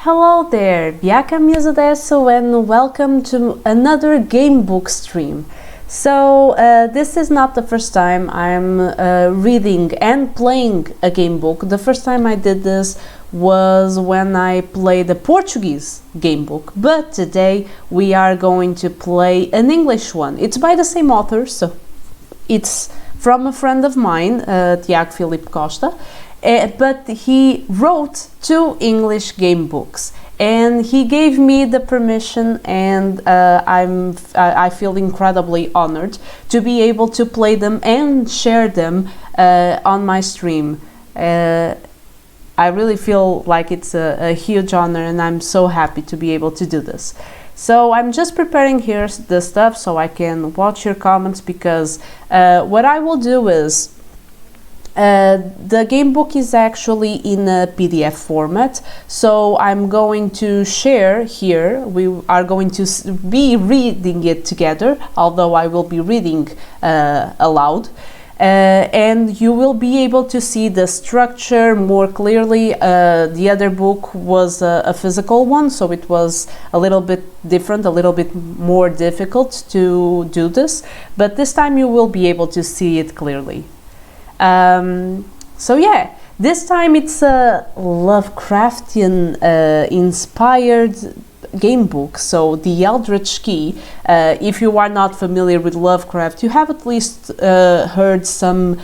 Hello there, Biaka Mizudesu, and welcome to another gamebook stream. So this is not the first time I'm reading and playing a gamebook. The first time I did this was when I played the Portuguese gamebook, but today we are going to play an English one. It's by the same author, so it's from a friend of mine, Tiago Filipe Costa. But he wrote 2 English game books, and he gave me the permission, and I feel incredibly honored to be able to play them and share them on my stream. I really feel like it's a huge honor, and I'm so happy to be able to do this. So I'm just preparing here the stuff so I can watch your comments, because what I will do is the game book is actually in a PDF format, so I'm going to share here. We are going to be reading it together, although I will be reading aloud, and you will be able to see the structure more clearly. The other book was a physical one, so it was a little bit different, a little bit more difficult to do this, but this time you will be able to see it clearly. So yeah, this time it's a Lovecraftian inspired game book. So the Eldritch Key, if you are not familiar with Lovecraft, you have at least heard some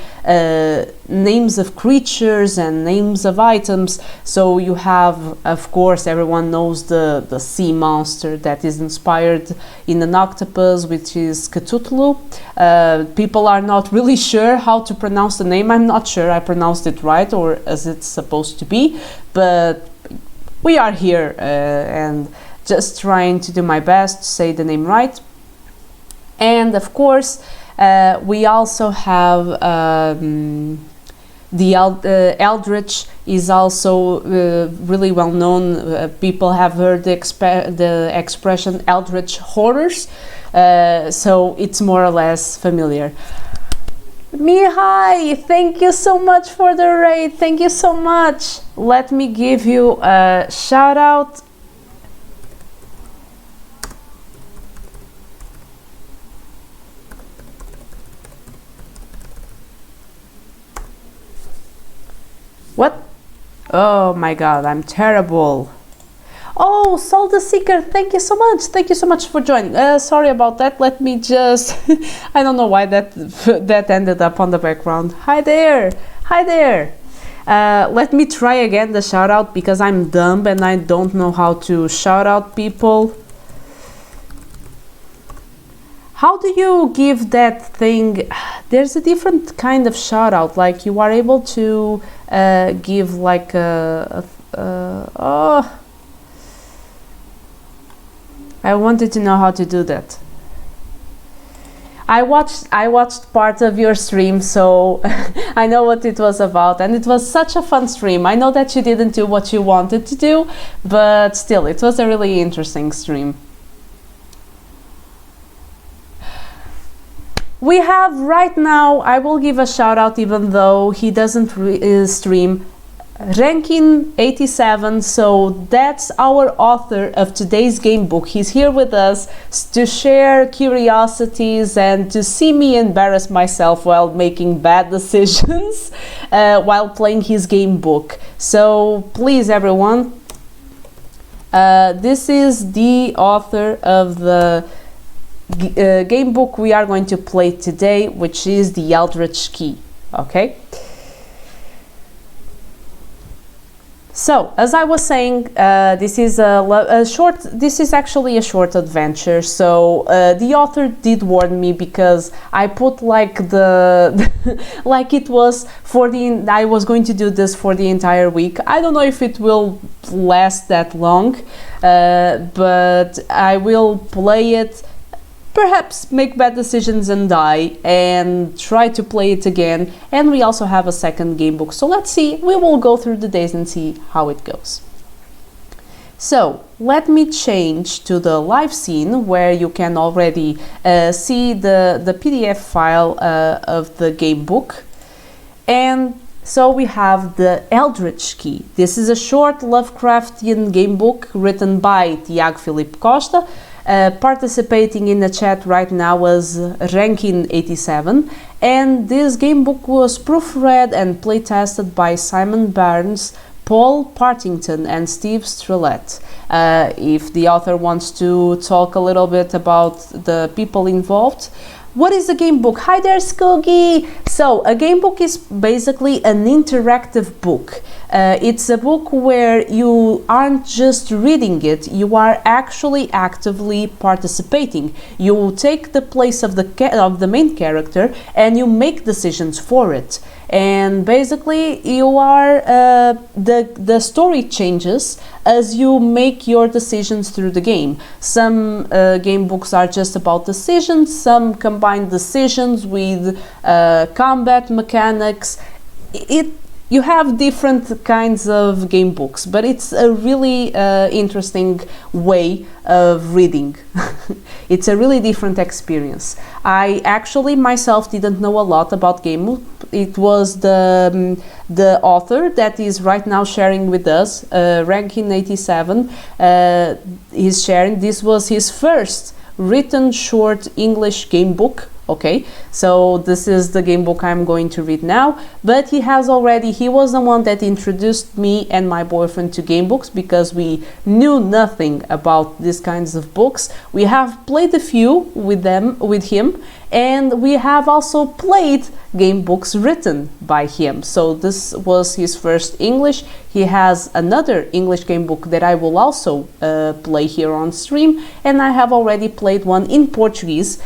names of creatures and names of items. So you have, of course, everyone knows the sea monster that is inspired in an octopus, which is Cthulhu. People are not really sure how to pronounce the name. I'm not sure I pronounced it right or as it's supposed to be, but we are here and just trying to do my best to say the name right. And of course, we also have the Eldritch is also really well known. People have heard the expression Eldritch horrors, so it's more or less familiar. Mihai, thank you so much for the raid. Thank you so much. Let me give you a shout out. What? Oh my god, I'm terrible. Oh, Soul the Seeker, thank you so much. Thank you so much for joining. Sorry about that. Let me just... I don't know why that ended up on the background. Hi there. Hi there. Let me try again the shout out, because I'm dumb and I don't know how to shout out people. How do you give that thing? There's a different kind of shout out, like you are able to give like oh, I wanted to know how to do that. I watched part of your stream, so I know what it was about, and it was such a fun stream. I know that you didn't do what you wanted to do, but still, it was a really interesting stream. We have right now, I will give a shout out even though he doesn't stream, Rankin 87, so that's our author of today's game book. He's here with us to share curiosities and to see me embarrass myself while making bad decisions while playing his game book. So please everyone, this is the author of the game book we are going to play today, which is the Eldritch Key. Okay, so as I was saying, this is this is actually a short adventure. So the author did warn me, because I put like like it was for I was going to do this for the entire week. I don't know if it will last that long, but I will play it, perhaps make bad decisions and die, and try to play it again. And we also have a second game book, so let's see. We will go through the days and see how it goes. So let me change to the live scene, where you can already see the PDF file of the game book, and So we have the Eldritch Key. This is a short Lovecraftian game book written by Tiago Filipe Costa. Participating in the chat right now was Rankin87, and this game book was proofread and playtested by Simon Barnes, Paul Partington and Steve Strelett. If the author wants to talk a little bit about the people involved. What is a game book? Hi there, Skoogie! So, a game book is basically an interactive book. It's a book where you aren't just reading it, you are actually actively participating. You take the place of the main character and you make decisions for it. And basically you are the story changes as you make your decisions through the game. Some game books are just about decisions, some combine decisions with combat mechanics. You have different kinds of game books, but it's a really interesting way of reading. It's a really different experience. I actually myself didn't know a lot about game book. It was the author that is right now sharing with us, Rankin87, is sharing. This was his first written short English game book. Okay, so this is the game book I'm going to read now, but he was the one that introduced me and my boyfriend to game books because we knew nothing about these kinds of books. We have played a few with him, and we have also played game books written by him. So this was his first English. He has another English game book that I will also play here on stream, and I have already played one in Portuguese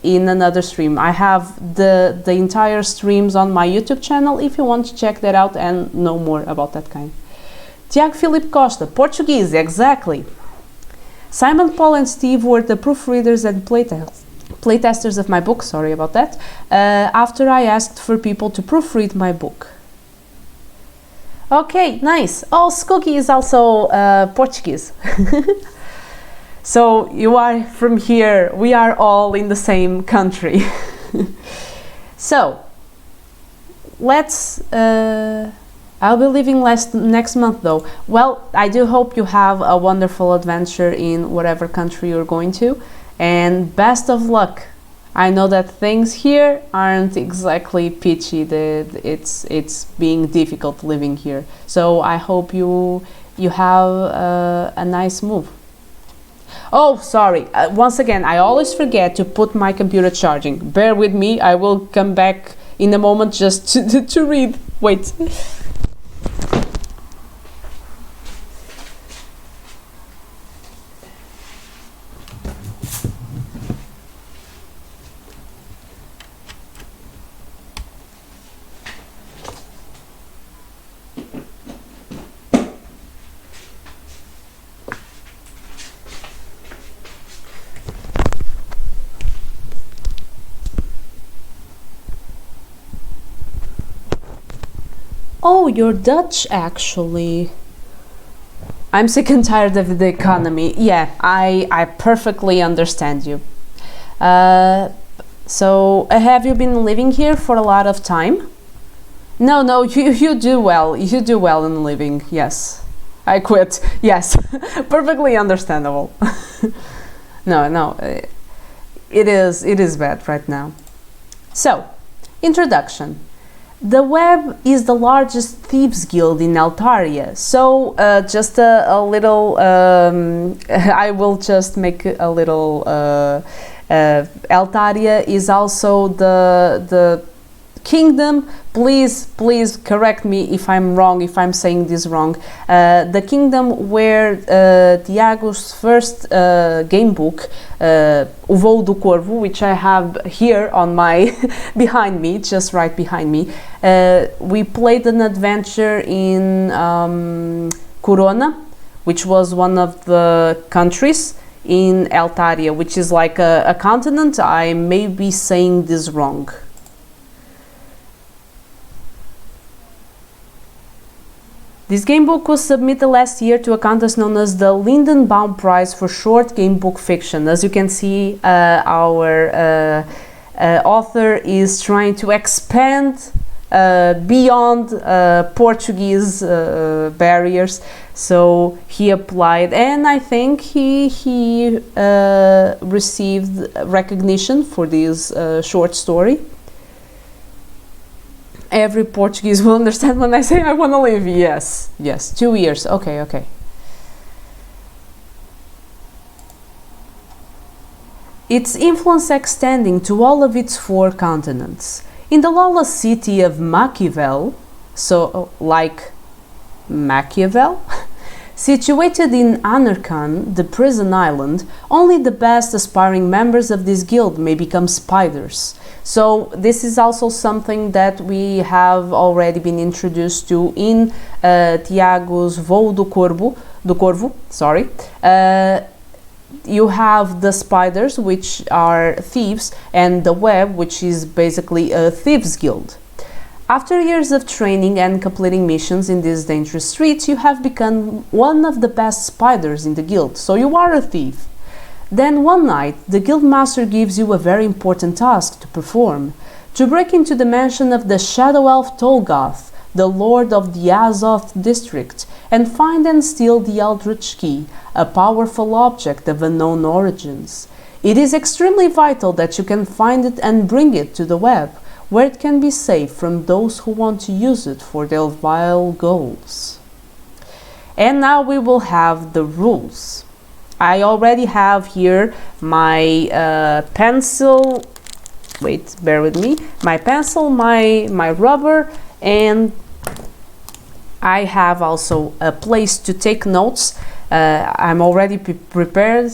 in another stream. I have the entire streams on my YouTube channel if you want to check that out and know more about that kind. Tiago Filipe Costa, Portuguese, exactly. Simon, Paul and Steve were the proofreaders and playtesters of my book, sorry about that, after I asked for people to proofread my book. Okay, nice. Oh, Skookie is also Portuguese. So you are from here, we are all in the same country. So, let's, I'll be leaving next month though. Well, I do hope you have a wonderful adventure in whatever country you're going to, and best of luck. I know that things here aren't exactly peachy, it's being difficult living here. So I hope you have a nice move. Oh, sorry. Once again, I always forget to put my computer charging. Bear with me. I will come back in a moment just to read. Wait. Oh, you're Dutch, actually. I'm sick and tired of the economy. Yeah, I perfectly understand you. So, have you been living here for a lot of time? No, you do well. You do well in living, yes. I quit, yes. Perfectly understandable. No, it is bad right now. So, introduction. The web is the largest thieves guild in Eltaria, so just a little, I will just make a little, Eltaria is also the kingdom. Please correct me if I'm wrong, if I'm saying this wrong. The kingdom where Tiago's first game book, O Voo do Corvo, which I have here on my behind me, just right behind me. We played an adventure in Corona, which was one of the countries in Eltaria, which is like a continent. I may be saying this wrong. This game book was submitted last year to a contest known as the Lindenbaum Prize for Short Game Book Fiction. As you can see, our author is trying to expand beyond Portuguese barriers. So he applied, and I think he received recognition for this short story. Every Portuguese will understand when I say I want to live. Yes, yes, 2 years. Okay, okay. Its influence extending to all of its 4 continents. In the lawless city of Machiavel, so like Machiavel, situated in Anarchan, the prison island, only the best aspiring members of this guild may become spiders. So this is also something that we have already been introduced to in Tiago's Voo do Corvo, sorry. You have the spiders, which are thieves, and the web, which is basically a thieves guild. After years of training and completing missions in these dangerous streets, you have become one of the best spiders in the guild, so you are a thief. Then one night, the guild master gives you a very important task to perform: to break into the mansion of the shadow elf Tolgoth, the lord of the Azoth district, and find and steal the Eldritch Key, a powerful object of unknown origins. It is extremely vital that you can find it and bring it to the web, where it can be safe from those who want to use it for their vile goals. And now we will have the rules. I already have here my pencil, wait, bear with me, my pencil, my rubber, and I have also a place to take notes. I'm already prepared.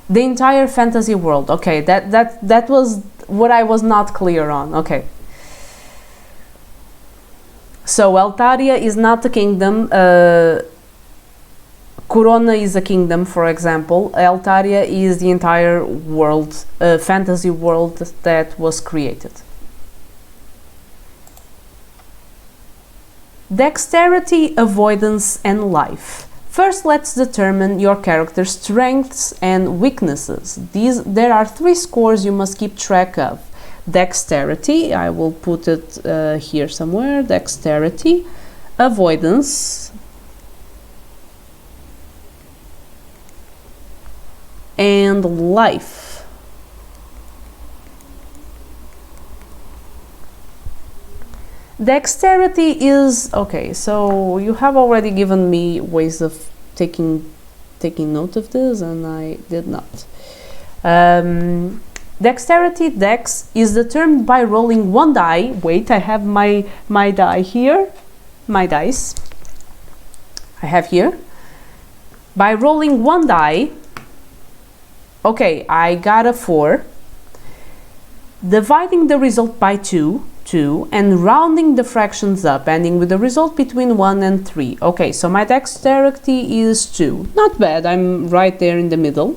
The entire fantasy world. Okay, that was what I was not clear on. Okay. So Eltaria is not a kingdom. Corona is a kingdom, for example. Eltaria is the entire world, fantasy world that was created. Dexterity, avoidance, and life. First, let's determine your character's strengths and weaknesses. There are 3 scores you must keep track of. Dexterity, I will put it here somewhere, dexterity, avoidance, and life. Dexterity is okay, so you have already given me ways of taking note of this, and I did not. Dexterity, dex, is determined by rolling 1 die. Wait, I have my die here, my dice. I have here. By rolling 1 die. Okay, I got a 4. Dividing the result by 2, and rounding the fractions up, ending with the result between 1 and 3. Okay, so my dexterity is 2. Not bad, I'm right there in the middle.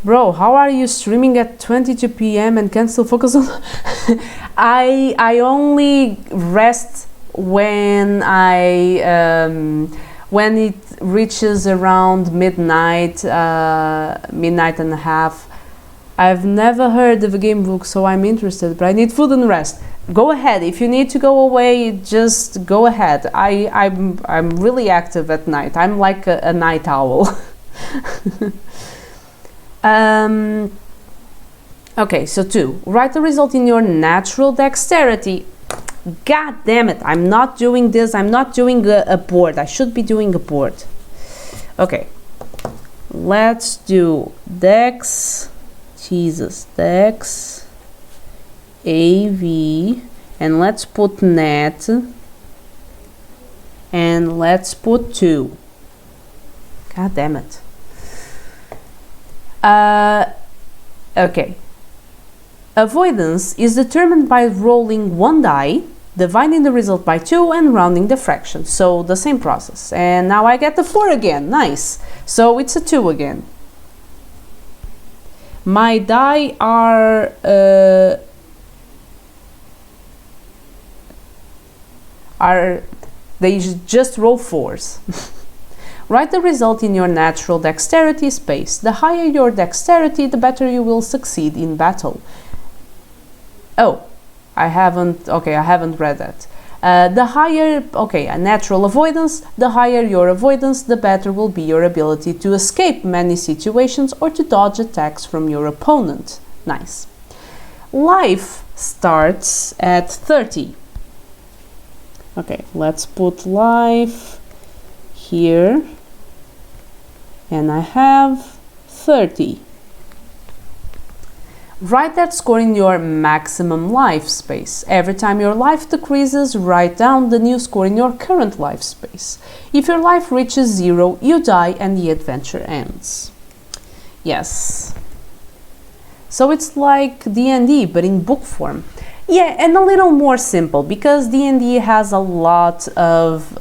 Bro, how are you streaming at 22 p.m. and can still focus on... I only rest when when it reaches around midnight, midnight and a half. I've never heard of a game book, so I'm interested, but I need food and rest. Go ahead, if you need to go away, just go ahead. I'm really active at night. I'm like a night owl. Okay, so 2. Write the result in your natural dexterity. God damn it, I'm not doing this. I'm not doing a board. I should be doing a board. Okay, let's do dex, Jesus, dex, AV, and let's put net, and let's put 2. God damn it. Okay. Avoidance is determined by rolling 1 die, dividing the result by 2, and rounding the fraction. So the same process. And now I get the 4 again. Nice. So it's a 2 again. My die are they just roll 4s. Write the result in your natural dexterity space. The higher your dexterity, the better you will succeed in battle. Oh, I haven't read that. The higher, a natural avoidance, the higher your avoidance, the better will be your ability to escape many situations or to dodge attacks from your opponent. Nice. Life starts at 30. Okay, let's put life here, and I have 30. Write that score in your maximum life space. Every time your life decreases, write down the new score in your current life space. If your life reaches 0, you die and the adventure ends. Yes. So it's like D&D, but in book form. Yeah, and a little more simple, because D&D has a lot of...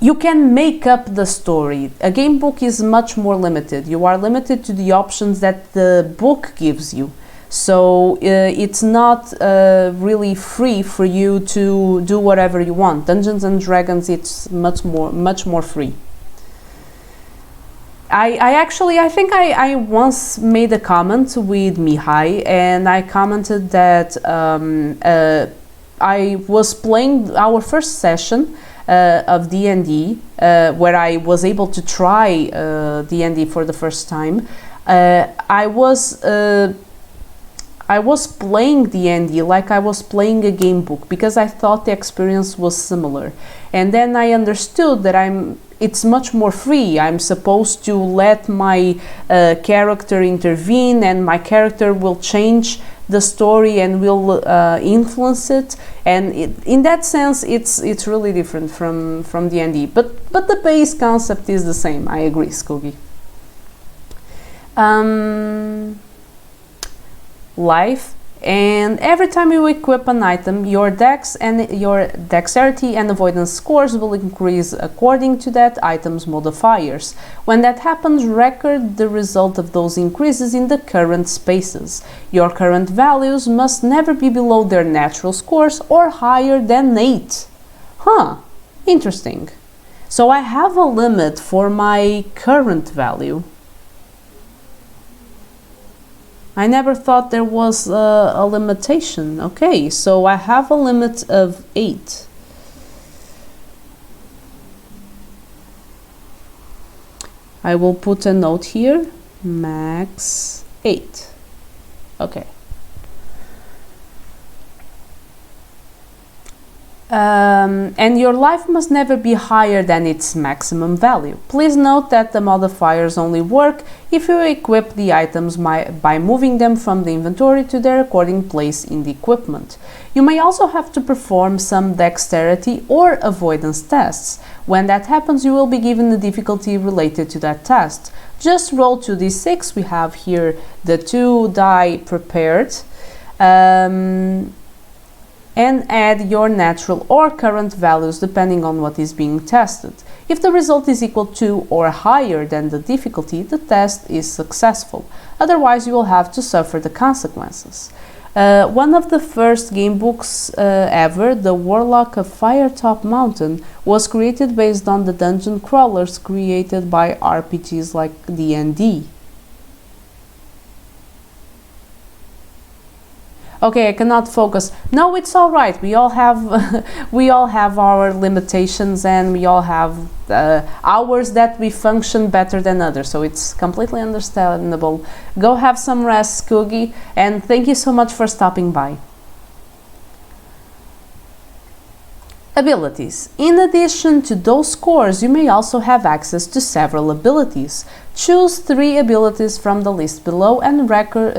you can make up the story. A game book is much more limited. You are limited to the options that the book gives you. So it's not really free for you to do whatever you want. Dungeons and Dragons, it's much more free. I think I once made a comment with Mihai, and I commented that I was playing our first session of D&D, where I was able to try D&D for the first time. I was playing D&D like I was playing a game book, because I thought the experience was similar, and then I understood that it's much more free. I'm supposed to let my character intervene, and my character will change the story and will influence it, and in that sense it's really different from D&D, but the base concept is the same. I agree, Skogi. Life, and every time you equip an item, your dex and your dexterity and avoidance scores will increase according to that item's modifiers. When that happens, record the result of those increases in the current spaces. Your current values must never be below their natural scores or higher than 8. Huh, interesting. So I have a limit for my current value. I never thought there was a limitation. Okay, so I have a limit of 8. I will put a note here, max 8. Okay. And your life must never be higher than its maximum value. Please note that the modifiers only work if you equip the items by moving them from the inventory to their according place in the equipment. You may also have to perform some dexterity or avoidance tests. When that happens, you will be given the difficulty related to that test. Just roll 2d6. We have here the 2 die prepared. And add your natural or current values depending on what is being tested. If the result is equal to or higher than the difficulty, the test is successful. Otherwise, you will have to suffer the consequences. One of the first game books ever, The Warlock of Firetop Mountain, was created based on the dungeon crawlers created by RPGs like D&D. Okay, I cannot focus. No, it's all right. We all have we all have our limitations, and we all have hours that we function better than others. So it's completely understandable. Go have some rest, Skugi, and thank you so much for stopping by. Abilities. In addition to those scores, you may also have access to several abilities. Choose 3 abilities from the list below and record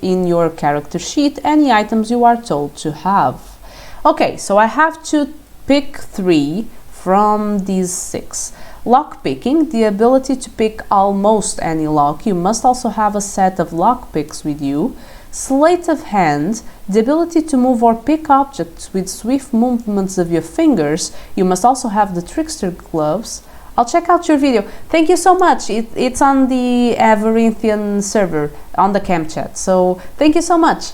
in your character sheet any items you are told to have. Okay, so I have to pick 3 from these 6. Lock picking, the ability to pick almost any lock. You must also have a set of lock picks with you. Sleight of hand, the ability to move or pick objects with swift movements of your fingers. You must also have the trickster gloves. I'll check out your video. Thank you so much. It's on the Avarinthian server on the cam chat. So thank you so much.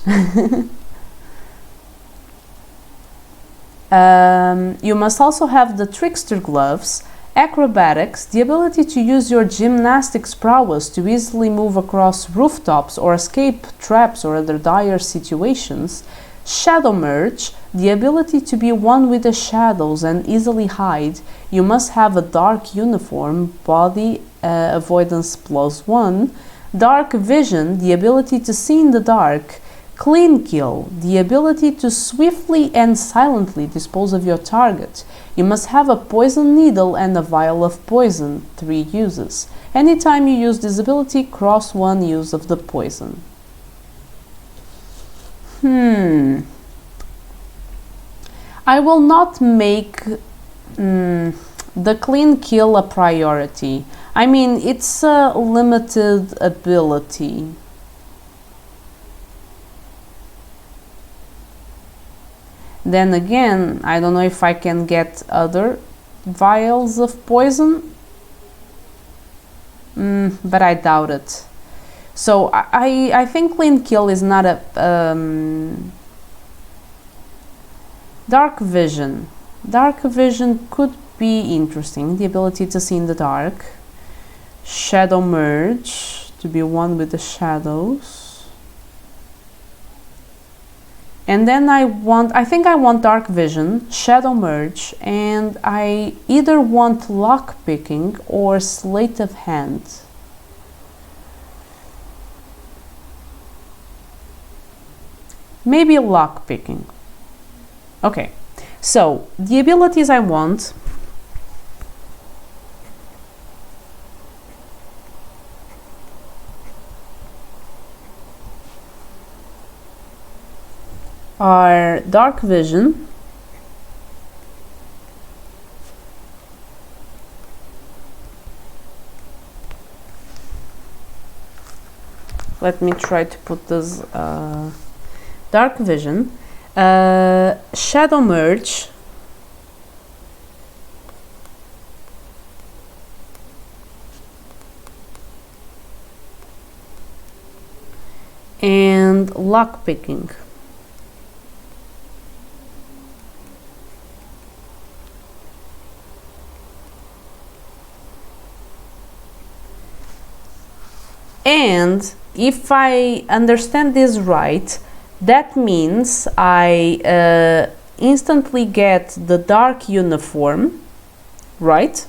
You must also have the trickster gloves, acrobatics, the ability to use your gymnastics prowess to easily move across rooftops or escape traps or other dire situations, shadow merge, the ability to be one with the shadows and easily hide. You must have a dark uniform, body avoidance +1, dark vision, the ability to see in the dark, clean kill, the ability to swiftly and silently dispose of your target. You must have a poison needle and a vial of poison, 3 uses. Anytime you use this ability, cross 1 use of the poison. I will not make the clean kill a priority. I mean, it's a limited ability. Then again, I don't know if I can get other vials of poison, but I doubt it. So I think clean kill is not a dark vision. Dark vision could be interesting. The ability to see in the dark. Shadow merge, to be one with the shadows. And then I think I want dark vision, shadow merge, and I either want lock picking or sleight of hand. Maybe lock picking. Okay, so the abilities I want are dark vision, let me try to put this dark vision, shadow merge, and lock picking. And if I understand this right, that means I instantly get the dark uniform, right?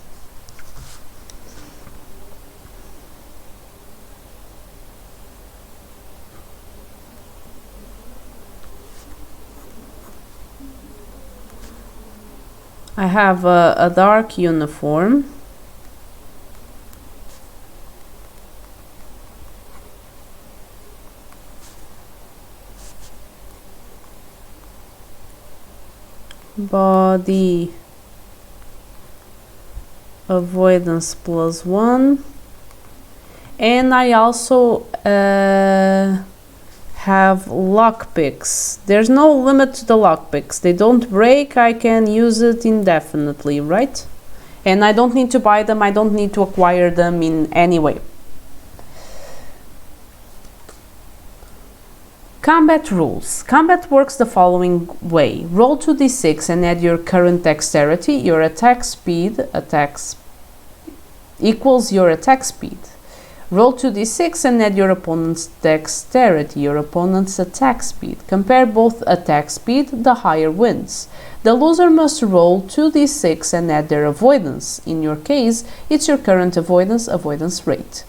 I have a dark uniform. Body avoidance +1, and I also have lockpicks. There's no limit to the lockpicks. They don't break. I can use it indefinitely, right? And I don't need to buy them. I don't need to acquire them in any way. Combat rules. Combat works the following way. Roll 2d6 and add your current dexterity. Your attack speed equals your attack speed. Roll 2d6 and add your opponent's dexterity, your opponent's attack speed. Compare both attack speed, the higher wins. The loser must roll 2d6 and add their avoidance. In your case, it's your current avoidance rate.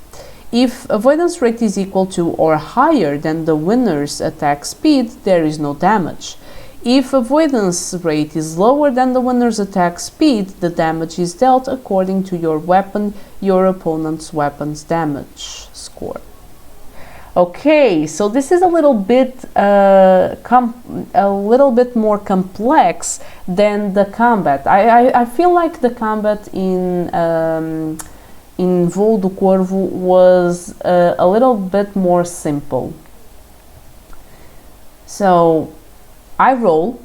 If avoidance rate is equal to or higher than the winner's attack speed, there is no damage. If avoidance rate is lower than the winner's attack speed, the damage is dealt according to your weapon, your opponent's weapon's damage score. Okay, so this is a little bit more complex than the combat. I feel like the combat in Voo do Corvo was a little bit more simple. So I roll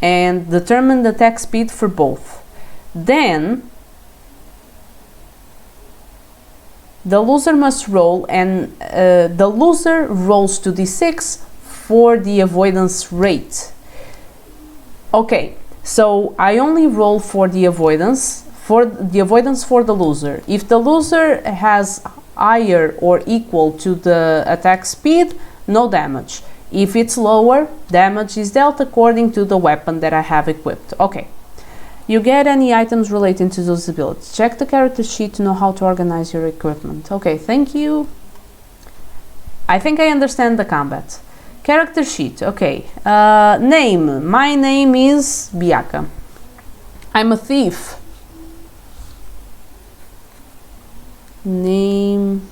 and determine the attack speed for both. Then the loser must roll, and the loser rolls 2d6 for the avoidance rate. Okay, So I only roll for the avoidance for the loser. If the loser has higher or equal to the attack speed, no damage. If it's lower, damage is dealt according to the weapon that I have equipped. Okay. You get any items relating to those abilities. Check the character sheet to know how to organize your equipment. Okay, thank you. I think I understand the combat. Character sheet, okay. Name. My name is Biaka. I'm a thief. Name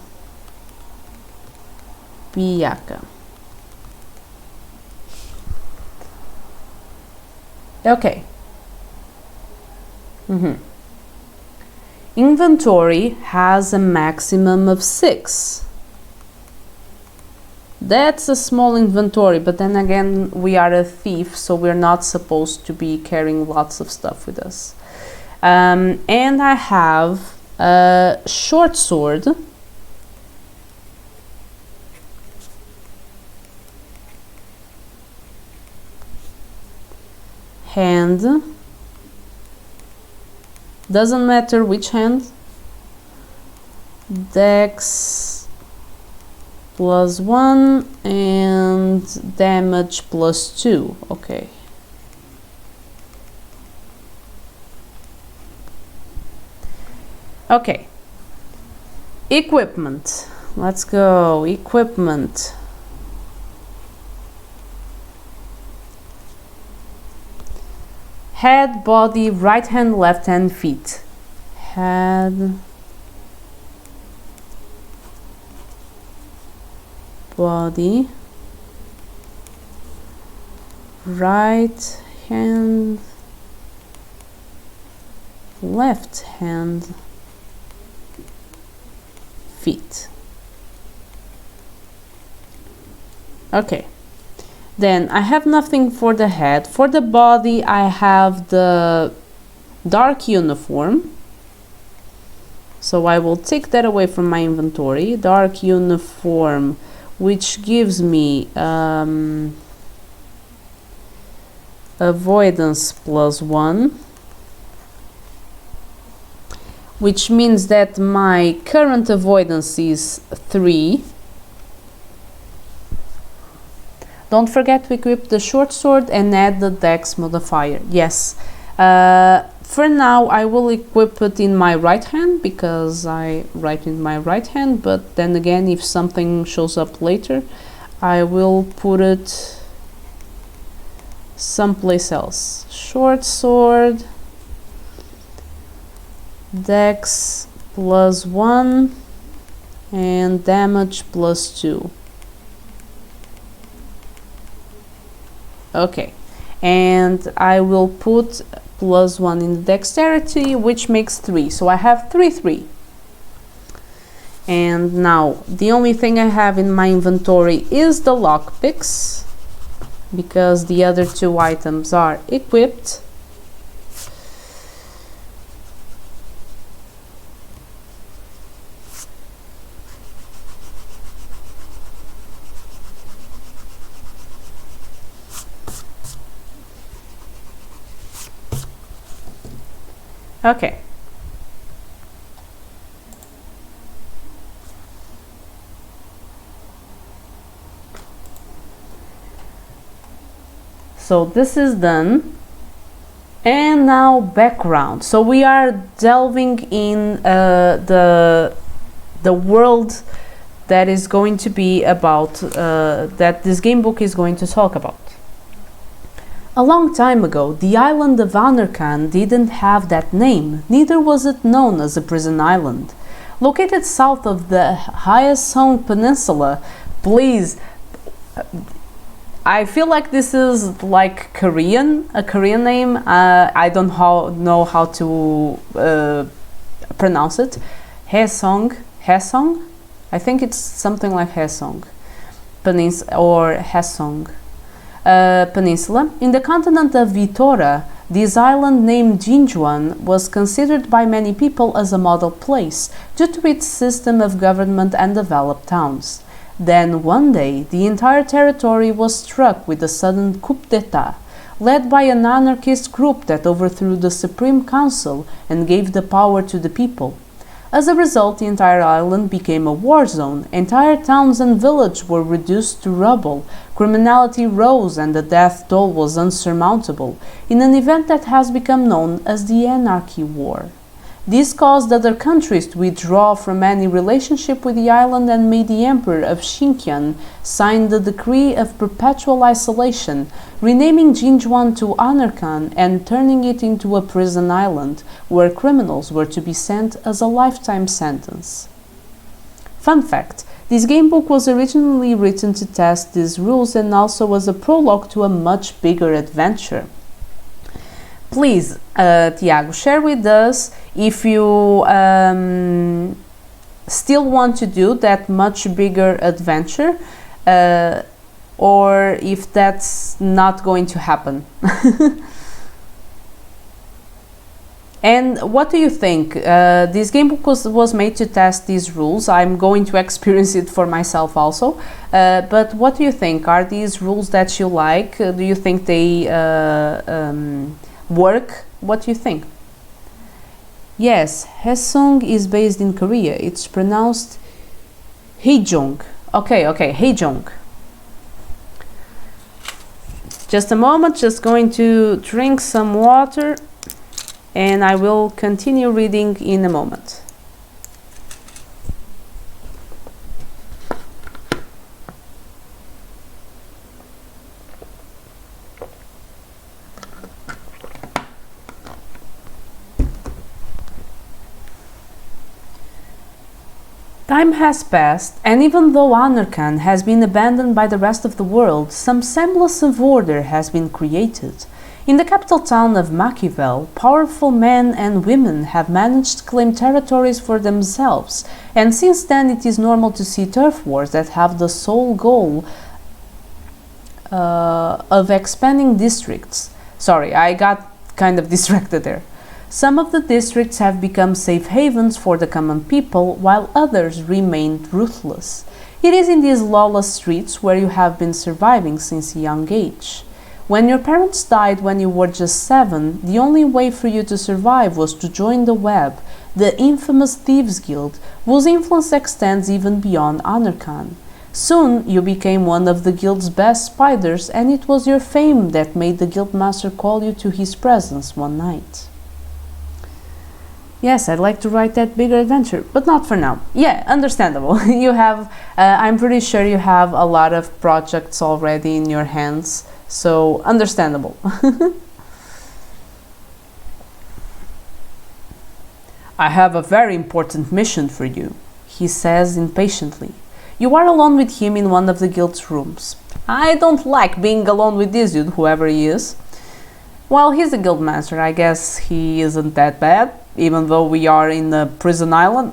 Biaka. Okay. Inventory has a maximum of 6. That's a small inventory, but then again, we are a thief, so we're not supposed to be carrying lots of stuff with us. And I have a short sword. Hand. Doesn't matter which hand. Dex +1 and damage +2. Okay. Okay. Equipment. Let's go. Equipment. Head, body, right hand, left hand, feet. Head, body, right hand, left hand, feet. Okay. Then I have nothing for the head. For the body, I have the dark uniform. So I will take that away from my inventory. Dark uniform, which gives me avoidance +1. Which means that my current avoidance is 3. Don't forget to equip the short sword and add the dex modifier. Yes. For now, I will equip it in my right hand because I write in my right hand. But then again, if something shows up later, I will put it someplace else. Short sword, dex +1 and damage +2. Okay, and I will put +1 in the dexterity, which makes 3. So I have 3. And now the only thing I have in my inventory is the lockpicks, because the other 2 items are equipped. Okay. So this is done. And now background. So we are delving in the world that is going to be about, that this game book is going to talk about. A long time ago, the island of Anarkan didn't have that name, neither was it known as a prison island. Located south of the Hyosung Peninsula, please, I feel like this is like a Korean name. I don't know how to pronounce it. Hyosung, I think it's something like Hyosung, or Hyosung. Peninsula. In the continent of Vitora, this island named Jinjuan was considered by many people as a model place due to its system of government and developed towns. Then one day, the entire territory was struck with a sudden coup d'etat. led by an anarchist group that overthrew the Supreme Council and gave the power to the people. As a result, the entire island became a war zone. Entire towns and villages were reduced to rubble. Criminality rose and the death toll was unsurmountable, in an event that has become known as the Anarchy War. This caused other countries to withdraw from any relationship with the island and made the Emperor of Xinjiang sign the Decree of Perpetual Isolation, renaming Jinjuan to Anarchan and turning it into a prison island, where criminals were to be sent as a lifetime sentence. Fun fact, this gamebook was originally written to test these rules and also as a prologue to a much bigger adventure. Please, Tiago, share with us if you still want to do that much bigger adventure or if that's not going to happen. And what do you think? This gamebook was made to test these rules. I'm going to experience it for myself also. But what do you think? Are these rules that you like? Do you think they work? What do you think? Yes, Haesung is based in Korea. It's pronounced Haejong. Okay, Haejong. Just a moment, just going to drink some water and I will continue reading in a moment. Time has passed, and even though Anarchan has been abandoned by the rest of the world, some semblance of order has been created. In the capital town of Machiavel, powerful men and women have managed to claim territories for themselves, and since then it is normal to see turf wars that have the sole goal of expanding districts. Sorry, I got kind of distracted there. Some of the districts have become safe havens for the common people, while others remained ruthless. It is in these lawless streets where you have been surviving since a young age. When your parents died when you were just 7, the only way for you to survive was to join the Web, the infamous Thieves Guild, whose influence extends even beyond Anarchan. Soon you became one of the guild's best spiders, and it was your fame that made the guildmaster call you to his presence one night. Yes, I'd like to write that bigger adventure, but not for now. Yeah, understandable. You have, I'm pretty sure you have a lot of projects already in your hands, so understandable. I have a very important mission for you, he says impatiently. You are alone with him in one of the guild's rooms. I don't like being alone with this dude, whoever he is. Well, he's a guildmaster, I guess he isn't that bad, even though we are in a prison island.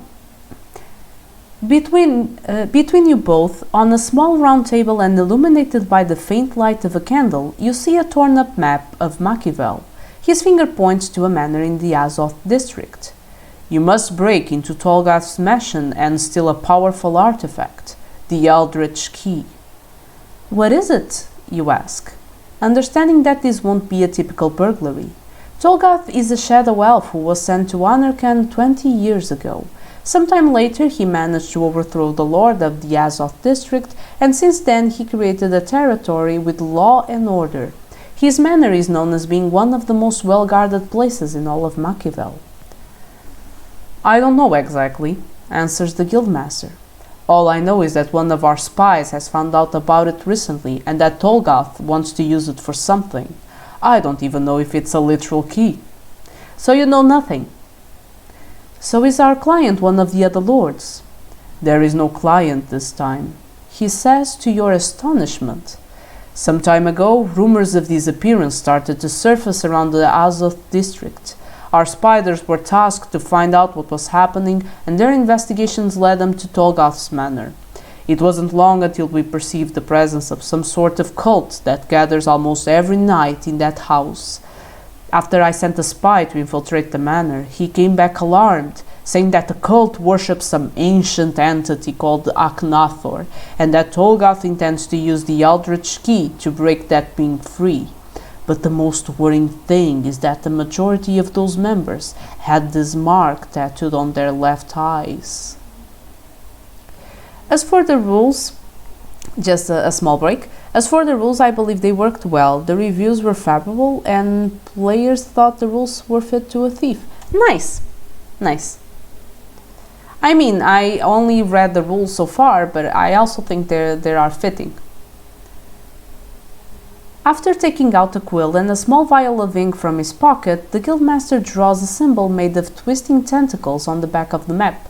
Between you both, on a small round table and illuminated by the faint light of a candle, you see a torn-up map of Machiavel. His finger points to a manor in the Azoth district. You must break into Tolgath's mansion and steal a powerful artifact, the Eldritch Key. What is it? You ask, understanding that this won't be a typical burglary. Tolgath is a shadow elf who was sent to Anarchan 20 years ago. Sometime later he managed to overthrow the lord of the Azoth district, and since then he created a territory with law and order. His manor is known as being one of the most well-guarded places in all of Machiavel. I don't know exactly, answers the guildmaster. All I know is that one of our spies has found out about it recently and that Tolgath wants to use it for something. I don't even know if it's a literal key. So you know nothing. So is our client one of the other lords? There is no client this time, he says to your astonishment. Some time ago, rumors of his appearance started to surface around the Azoth district. Our spiders were tasked to find out what was happening, and their investigations led them to Tolgath's manor. It wasn't long until we perceived the presence of some sort of cult that gathers almost every night in that house. After I sent a spy to infiltrate the manor, he came back alarmed, saying that the cult worships some ancient entity called Aknathor, and that Tolgath intends to use the Eldritch Key to break that being free. But the most worrying thing is that the majority of those members had this mark tattooed on their left eyes. As for the rules, just a small break. As for the rules, I believe they worked well. The reviews were favorable and players thought the rules were fit to a thief. Nice. Nice. I mean, I only read the rules so far, but I also think they are fitting. After taking out a quill and a small vial of ink from his pocket, the guildmaster draws a symbol made of twisting tentacles on the back of the map.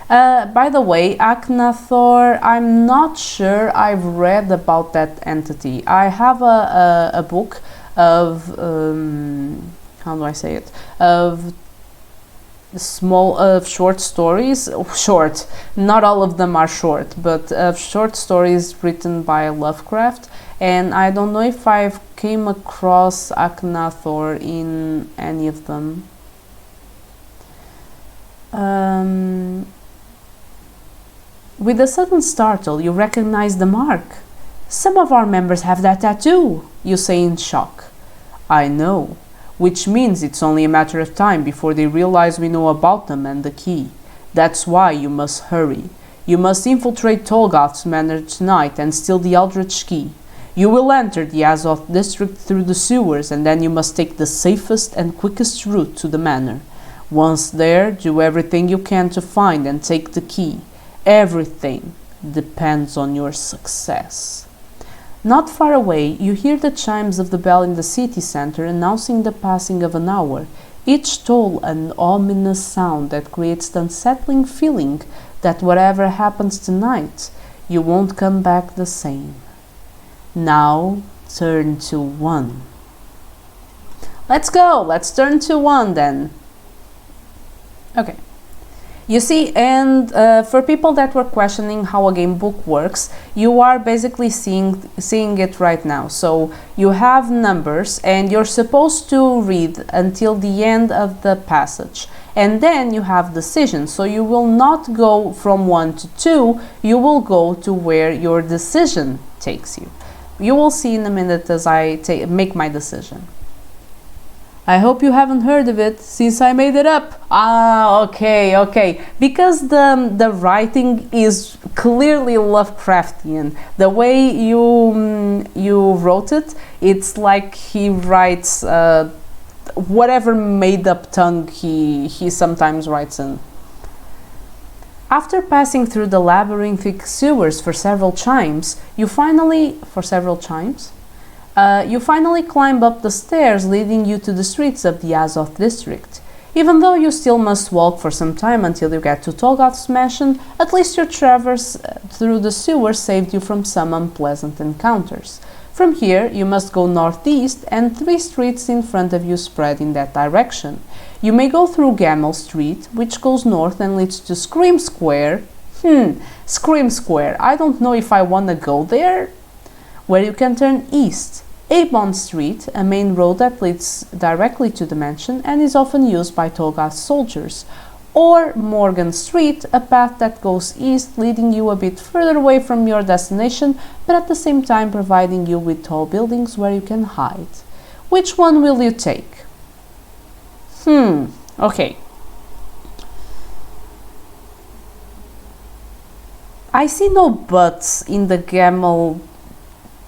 By the way, Aknathor, I'm not sure I've read about that entity. I have a book of, how do I say it, of short stories, short, not all of them are short, but short stories written by Lovecraft, and I don't know if I've came across Aknathor in any of them. With a sudden startle, you recognize the mark. Some of our members have that tattoo, you say in shock. I know, which means it's only a matter of time before they realize we know about them and the key. That's why you must hurry. You must infiltrate Tolgoth's manor tonight and steal the Eldritch Key. You will enter the Azoth district through the sewers and then you must take the safest and quickest route to the manor. Once there, do everything you can to find and take the key. Everything depends on your success. Not far away, you hear the chimes of the bell in the city center announcing the passing of an hour, each toll an ominous sound that creates the unsettling feeling that whatever happens tonight, you won't come back the same. Now, turn to 1. Let's go! Let's turn to 1 then. Okay. You see, and for people that were questioning how a game book works, you are basically seeing it right now. So you have numbers and you're supposed to read until the end of the passage. And then you have decisions. So you will not go from 1 to 2, you will go to where your decision takes you. You will see in a minute as I make my decision. I hope you haven't heard of it since I made it up. Ah, okay. Because the writing is clearly Lovecraftian. The way you wrote it, it's like he writes whatever made-up tongue he sometimes writes in. After passing through the labyrinthic sewers for several chimes, you finally climb up the stairs leading you to the streets of the Azoth district. Even though you still must walk for some time until you get to Tolgoth's mansion, at least your traverse through the sewers saved you from some unpleasant encounters. From here, you must go northeast and 3 streets in front of you spread in that direction. You may go through Gamel Street, which goes north and leads to Scream Square. Scream Square, I don't know if I want to go there. Where you can turn east. Avon Street, a main road that leads directly to the mansion and is often used by Tolgoth's soldiers, or Morgan Street, a path that goes east leading you a bit further away from your destination but at the same time providing you with tall buildings where you can hide. Which one will you take? Okay. I see no buts in the Gamel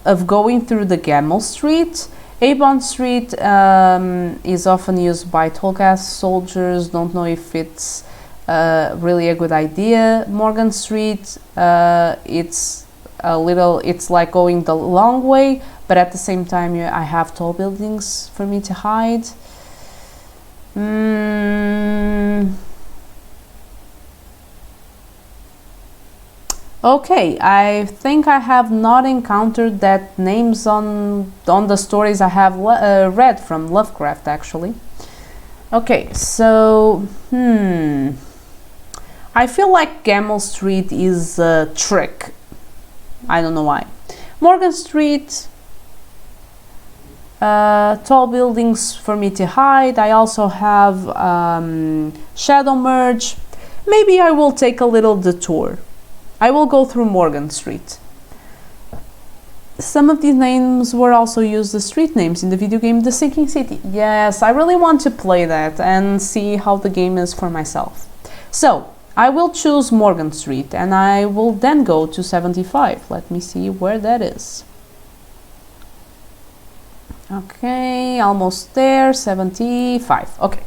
of going through the Gamel Street. Avon Street is often used by Tolgoth's soldiers. Don't know if it's really a good idea. Morgan Street, it's like going the long way, but at the same time I have tall buildings for me to hide. Okay, I think I have not encountered that names on the stories I have read from Lovecraft, actually. Okay, so I feel like Gamel Street is a trick. I don't know why. Morgan Street, tall buildings for me to hide. I also have Shadow Merge. Maybe I will take a little detour. I will go through Morgan Street. Some of these names were also used as street names in the video game The Sinking City. Yes, I really want to play that and see how the game is for myself. So, I will choose Morgan Street and I will then go to 75. Let me see where that is. Okay, almost there, 75. Okay.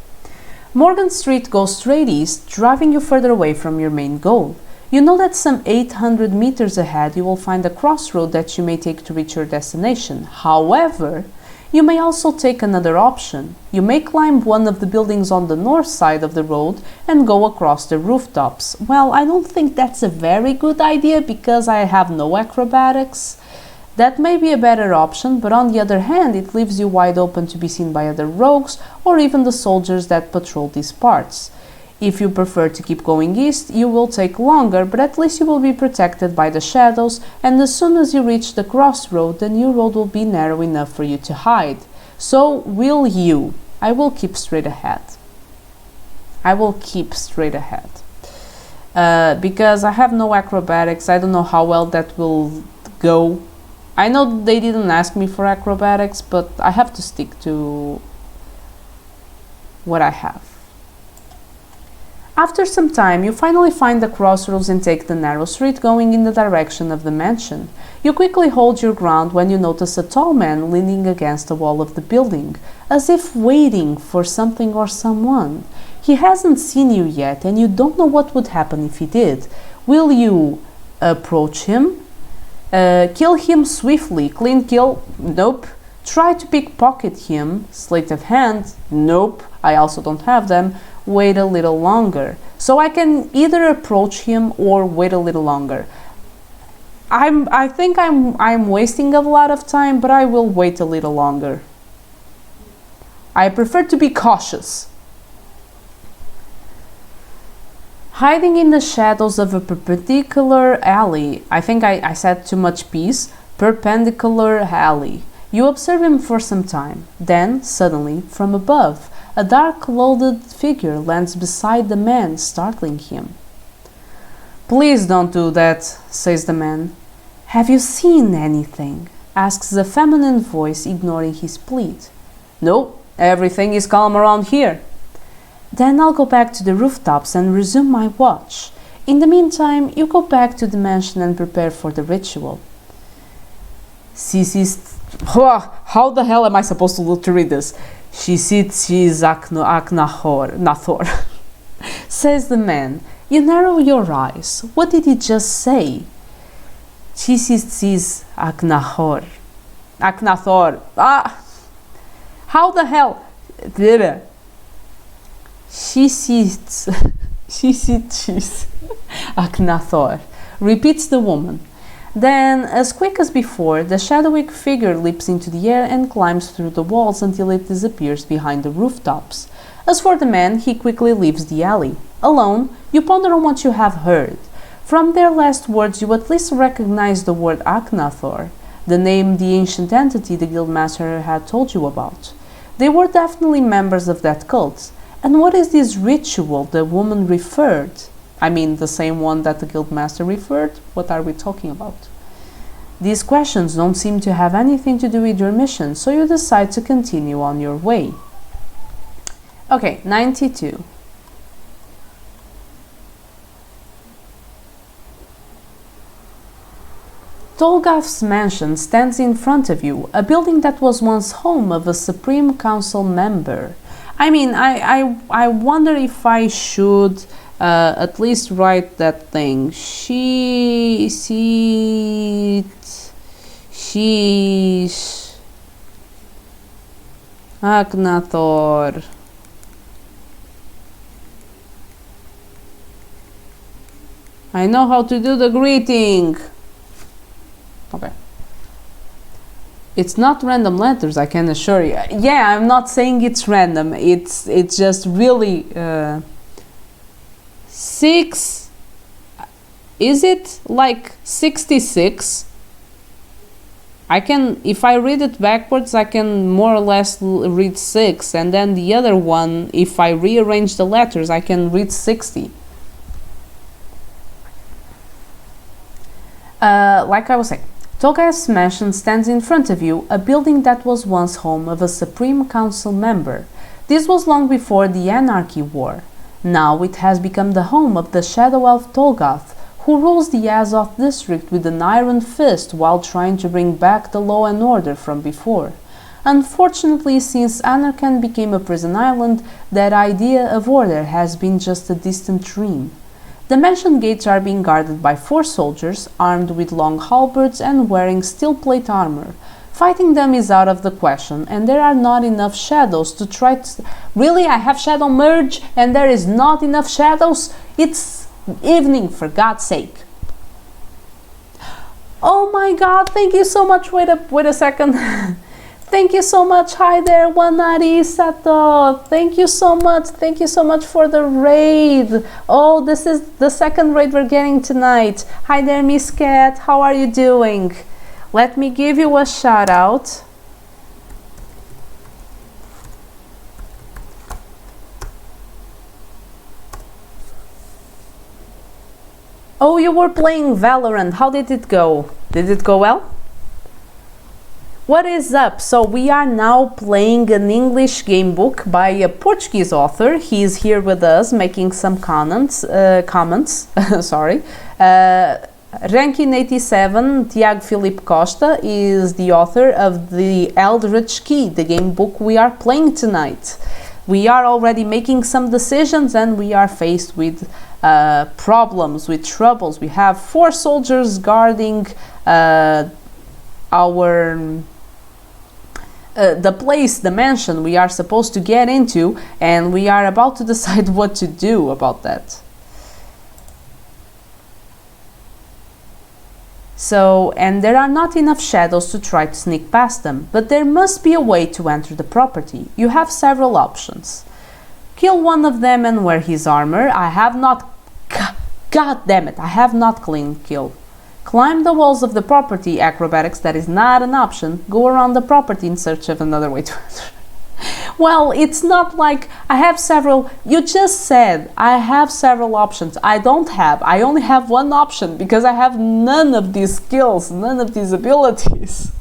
Morgan Street goes straight east, driving you further away from your main goal. You know that some 800 meters ahead you will find a crossroad that you may take to reach your destination. However, you may also take another option. You may climb one of the buildings on the north side of the road and go across the rooftops. Well, I don't think that's a very good idea because I have no acrobatics. That may be a better option, but on the other hand, it leaves you wide open to be seen by other rogues or even the soldiers that patrol these parts. If you prefer to keep going east, you will take longer, but at least you will be protected by the shadows, and as soon as you reach the crossroad, the new road will be narrow enough for you to hide. So will you. I will keep straight ahead. I will keep straight ahead. Because I have no acrobatics, I don't know how well that will go. I know they didn't ask me for acrobatics, but I have to stick to what I have. After some time, you finally find the crossroads and take the narrow street going in the direction of the mansion. You quickly hold your ground when you notice a tall man leaning against the wall of the building, as if waiting for something or someone. He hasn't seen you yet, and you don't know what would happen if he did. Will you approach him? Kill him swiftly. Clean kill? Nope. Try to pickpocket him. Sleight of hand? Nope. I also don't have them. Wait a little longer. So I can either approach him or wait a little longer. I think I'm wasting a lot of time, but I will wait a little longer. I prefer to be cautious. Hiding in the shadows of a perpendicular alley. I think I said too much piece. Perpendicular alley. You observe him for some time. Then, suddenly, from above, a dark-clothed figure lands beside the man, startling him. "Please don't do that," says the man. "Have you seen anything?" asks a feminine voice, ignoring his plead. "No, everything is calm around here." "Then I'll go back to the rooftops and resume my watch. In the meantime, you go back to the mansion and prepare for the ritual." How the hell am I supposed to read this? She's Nathor, says the man. You narrow your eyes. What did he just say? She's Aknathor. How the hell? She sits Aknathor, repeats the woman. Then, as quick as before, the shadowy figure leaps into the air and climbs through the walls until it disappears behind the rooftops. As for the man, he quickly leaves the alley. Alone, you ponder on what you have heard. From their last words, you at least recognize the word Aknathor, the name the ancient entity the guildmaster had told you about. They were definitely members of that cult. And what is this ritual the woman referred? I mean, the same one that the guildmaster referred? What are we talking about? These questions don't seem to have anything to do with your mission, so you decide to continue on your way. Okay, 92. Tolgaf's mansion stands in front of you, a building that was once home of a Supreme Council member. I mean, I wonder if I should at least write that thing. She's Aknathor. I know how to do the greeting. Okay. It's not random letters, I can assure you. Yeah, I'm not saying it's random. It's just really 6. Is it like 66? I can, if I read it backwards, I can more or less read 6, and then the other one, if I rearrange the letters, I can read 60. Like I was saying, Tolgath's mansion stands in front of you, a building that was once home of a Supreme Council member. This was long before the Anarchy War. Now it has become the home of the Shadow Elf Tolgath, who rules the Azoth district with an iron fist while trying to bring back the law and order from before. Unfortunately, since Anarchan became a prison island, that idea of order has been just a distant dream. The mansion gates are being guarded by 4 soldiers, armed with long halberds and wearing steel plate armor. Fighting them is out of the question, and there are not enough shadows to try to... Really? I have shadow merge and there is not enough shadows? It's evening, for God's sake. Oh my god, thank you so much. Wait a second. Thank you so much. Hi there, Wanari Sato. Thank you so much. Thank you so much for the raid. Oh, this is the second raid we're getting tonight. Hi there, Miss Cat. How are you doing? Let me give you a shout out. Oh, you were playing Valorant. How did it go? Did it go well? What is up? So we are now playing an English game book by a Portuguese author. He is here with us making some comments. Sorry. Ranking 87, Tiago Filipe Costa is the author of the Eldritch Key, the game book we are playing tonight. We are already making some decisions and we are faced with problems, with troubles. We have 4 soldiers guarding the place, the mansion we are supposed to get into, and we are about to decide what to do about that. So, and there are not enough shadows to try to sneak past them, but there must be a way to enter the property. You have several options. Kill one of them and wear his armor. I have not... God damn it, I have not clean kill. Climb the walls of the property. Acrobatics, that is not an option. Go around the property in search of another way to enter. Well, it's not like I have several. You just said I have several options. I don't have. I only have one option because I have none of these skills, none of these abilities.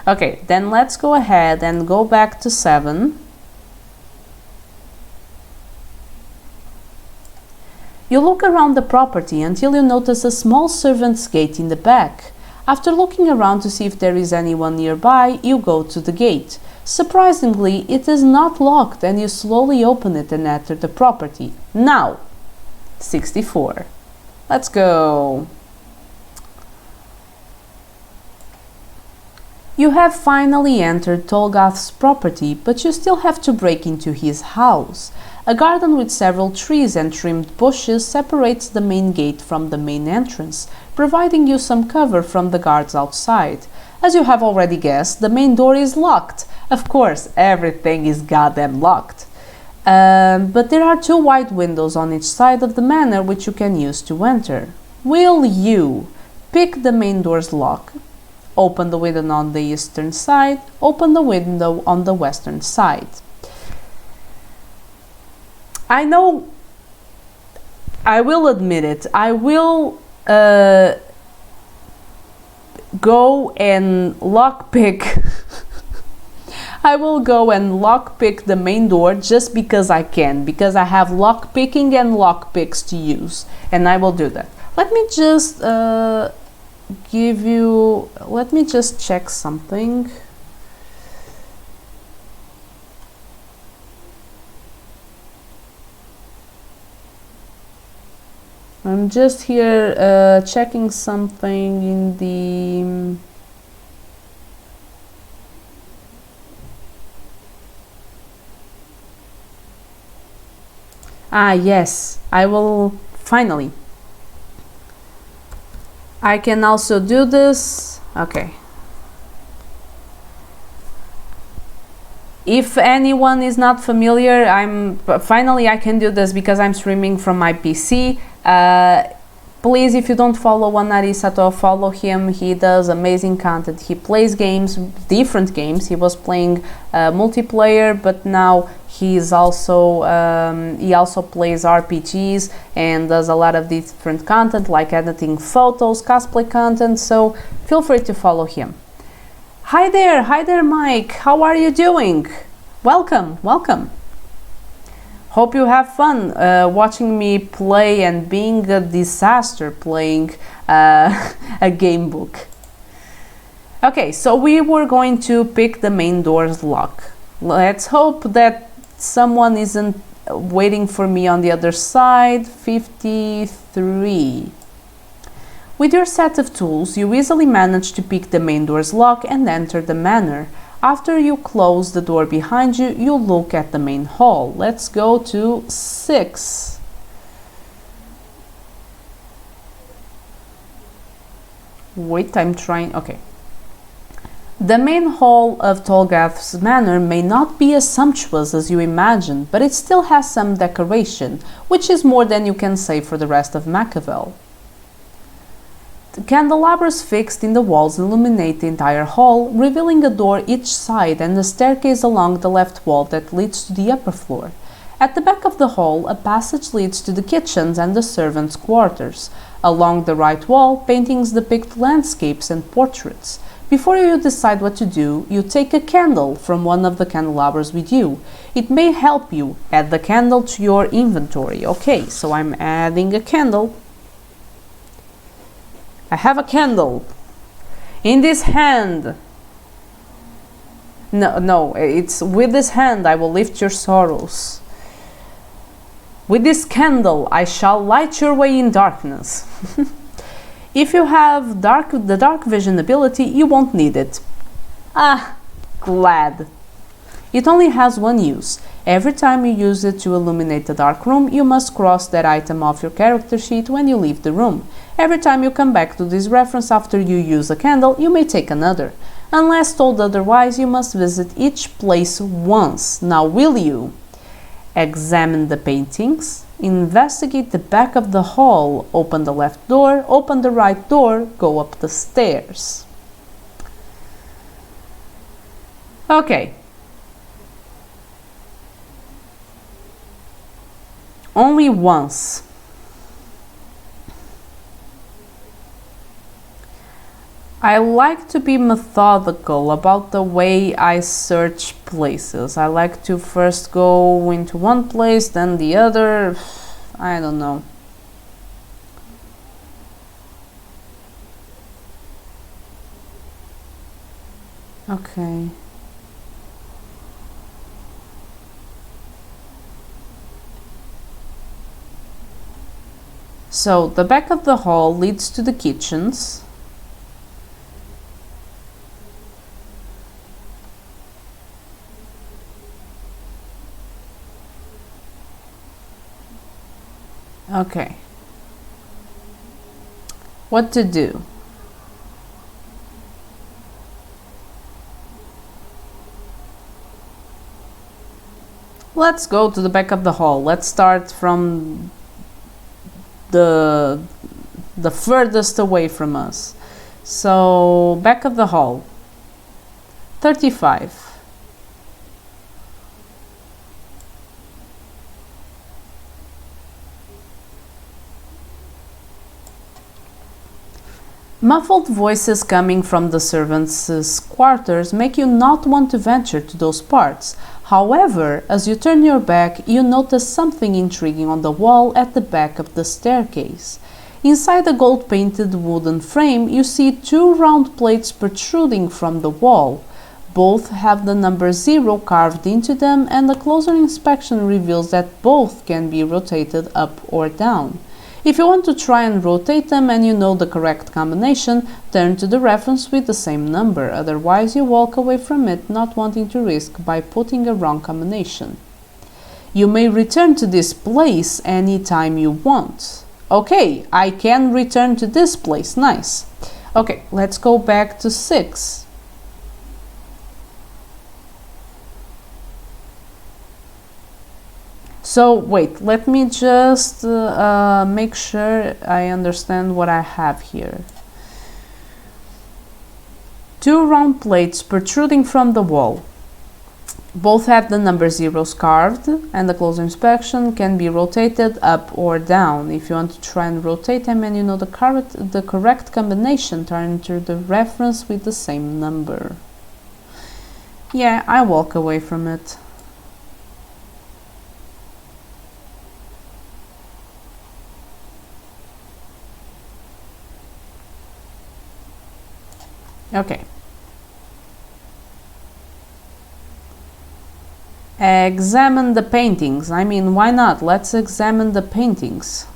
Okay, then let's go ahead and go back to 7. You look around the property until you notice a small servant's gate in the back. After looking around to see if there is anyone nearby, you go to the gate. Surprisingly, it is not locked and you slowly open it and enter the property. Now, 64. Let's go. You have finally entered Tolgath's property, but you still have to break into his house. A garden with several trees and trimmed bushes separates the main gate from the main entrance, providing you some cover from the guards outside. As you have already guessed, the main door is locked. Of course, everything is goddamn locked. But there are 2 wide windows on each side of the manor which you can use to enter. Will you pick the main door's lock? Open the window on the eastern side, open the window on the western side. I know, I will admit it, I will go and lockpick I will go and lockpick the main door just because I can, because I have lockpicking and lockpicks to use, and I will do that. Let me just let me just check something. I'm just here checking something in the... Ah, yes, I will finally. I can also do this. Okay. If anyone is not familiar, finally I can do this because I'm streaming from my PC. Please, if you don't follow Wanari Sato, follow him. He does amazing content. He plays games, different games. He was playing multiplayer, but now he also plays RPGs and does a lot of different content, like editing photos, cosplay content. So feel free to follow him. Hi there, Mike. How are you doing? Welcome. Hope you have fun watching me play and being a disaster playing a game book. Okay, so we were going to pick the main door's lock. Let's hope that someone isn't waiting for me on the other side. 53. With your set of tools, you easily manage to pick the main door's lock and enter the manor. After you close the door behind you, you look at the main hall. Let's go to 6. Wait, I'm trying. Okay. The main hall of Tolgath's manor may not be as sumptuous as you imagine, but it still has some decoration, which is more than you can say for the rest of Machiavel. Candelabras fixed in the walls illuminate the entire hall, revealing a door each side and a staircase along the left wall that leads to the upper floor. At the back of the hall, a passage leads to the kitchens and the servants' quarters. Along the right wall, paintings depict landscapes and portraits. Before you decide what to do, you take a candle from one of the candelabras with you. It may help you add the candle to your inventory. Okay, so I'm adding a candle. I have a candle in this hand. No, it's with this hand I will lift your sorrows. With this candle I shall light your way in darkness. If you have the dark vision ability, you won't need it. Ah, glad. It only has one use. Every time you use it to illuminate the dark room, you must cross that item off your character sheet when you leave the room. Every time you come back to this reference after you use a candle, you may take another. Unless told otherwise, you must visit each place once. Now will you? Examine the paintings, investigate the back of the hall, open the left door, open the right door, go up the stairs. Okay. Only once. I like to be methodical about the way I search places. I like to first go into one place, then the other. I don't know. Okay. So the back of the hall leads to the kitchens. Okay. What to do? Let's go to the back of the hall. Let's start from the furthest away from us. So, back of the hall. 35. Muffled voices coming from the servants' quarters make you not want to venture to those parts. However, as you turn your back, you notice something intriguing on the wall at the back of the staircase. Inside the gold-painted wooden frame, you see 2 round plates protruding from the wall. Both have the number 0 carved into them, and a closer inspection reveals that both can be rotated up or down. If you want to try and rotate them and you know the correct combination, turn to the reference with the same number, otherwise you walk away from it not wanting to risk by putting a wrong combination. You may return to this place anytime you want. Okay, I can return to this place, nice. Okay, let's go back to 6. So wait, let me just make sure I understand what I have here. 2 round plates protruding from the wall. Both have the number zeros carved, and the closer inspection can be rotated up or down. If you want to try and rotate them and you know the correct combination, turn to the reference with the same number. Yeah, I walk away from it. Okay. Examine the paintings. I mean, why not? Let's examine the paintings.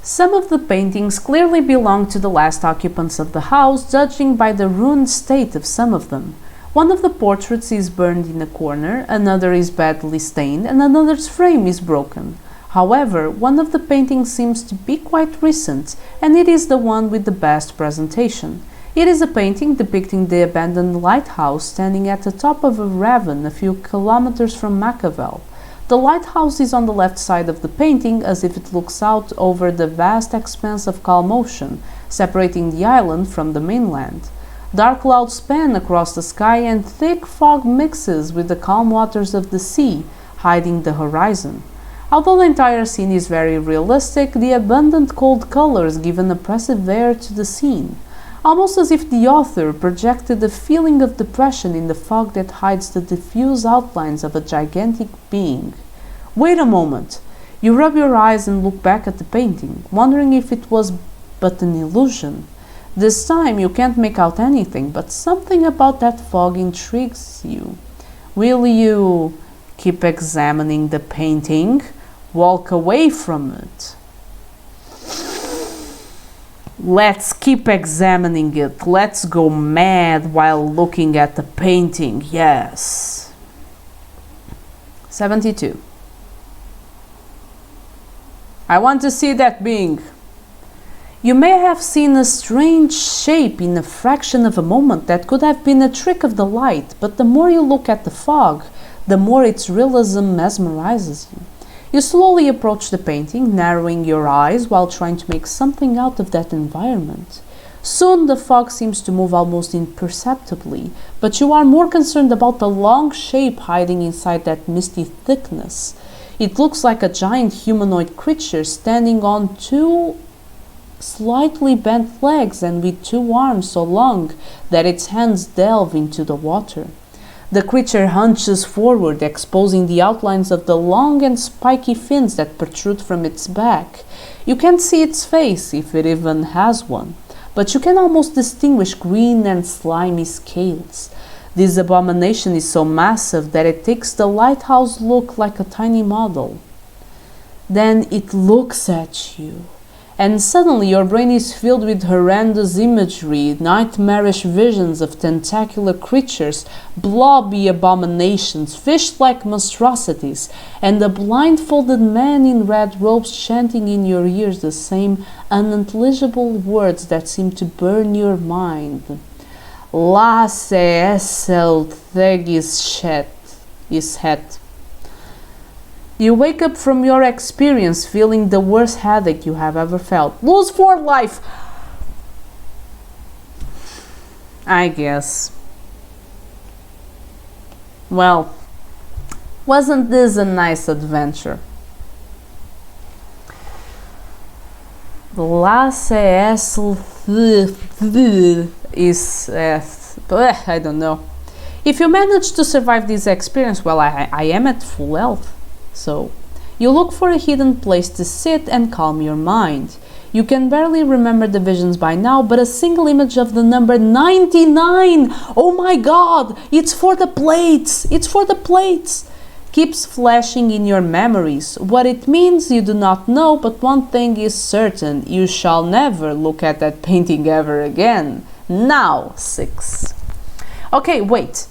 Some of the paintings clearly belong to the last occupants of the house, judging by the ruined state of some of them. One of the portraits is burned in a corner, another is badly stained, and another's frame is broken. However, one of the paintings seems to be quite recent, and it is the one with the best presentation. It is a painting depicting the abandoned lighthouse standing at the top of a ravine a few kilometers from Machiavel. The lighthouse is on the left side of the painting, as if it looks out over the vast expanse of calm ocean, separating the island from the mainland. Dark clouds span across the sky, and thick fog mixes with the calm waters of the sea, hiding the horizon. Although the entire scene is very realistic, the abundant cold colors give an oppressive air to the scene, almost as if the author projected a feeling of depression in the fog that hides the diffuse outlines of a gigantic being. Wait a moment! You rub your eyes and look back at the painting, wondering if it was but an illusion. This time you can't make out anything, but something about that fog intrigues you. Will you keep examining the painting? Walk away from it. Let's keep examining it. Let's go mad while looking at the painting. Yes. 72. I want to see that being. You may have seen a strange shape in a fraction of a moment that could have been a trick of the light, but the more you look at the fog, the more its realism mesmerizes you. You slowly approach the painting, narrowing your eyes while trying to make something out of that environment. Soon the fog seems to move almost imperceptibly, but you are more concerned about the long shape hiding inside that misty thickness. It looks like a giant humanoid creature standing on 2 slightly bent legs and with 2 arms so long that its hands delve into the water. The creature hunches forward, exposing the outlines of the long and spiky fins that protrude from its back. You can't see its face, if it even has one, but you can almost distinguish green and slimy scales. This abomination is so massive that it takes the lighthouse look like a tiny model. Then it looks at you, and suddenly your brain is filled with horrendous imagery, nightmarish visions of tentacular creatures, blobby abominations, fish-like monstrosities, and a blindfolded man in red robes chanting in your ears the same unintelligible words that seem to burn your mind. Lasse Esselthegis is het. You wake up from your experience feeling the worst headache you have ever felt. Lose 4 life! I guess. Well, wasn't this a nice adventure? Lasse is... I don't know. If you manage to survive this experience, well, I am at full health. So, you look for a hidden place to sit and calm your mind. You can barely remember the visions by now, but a single image of the number 99, oh my god, it's for the plates, it's for the plates, keeps flashing in your memories. What it means you do not know, but one thing is certain, you shall never look at that painting ever again. Now, 6. Okay, wait.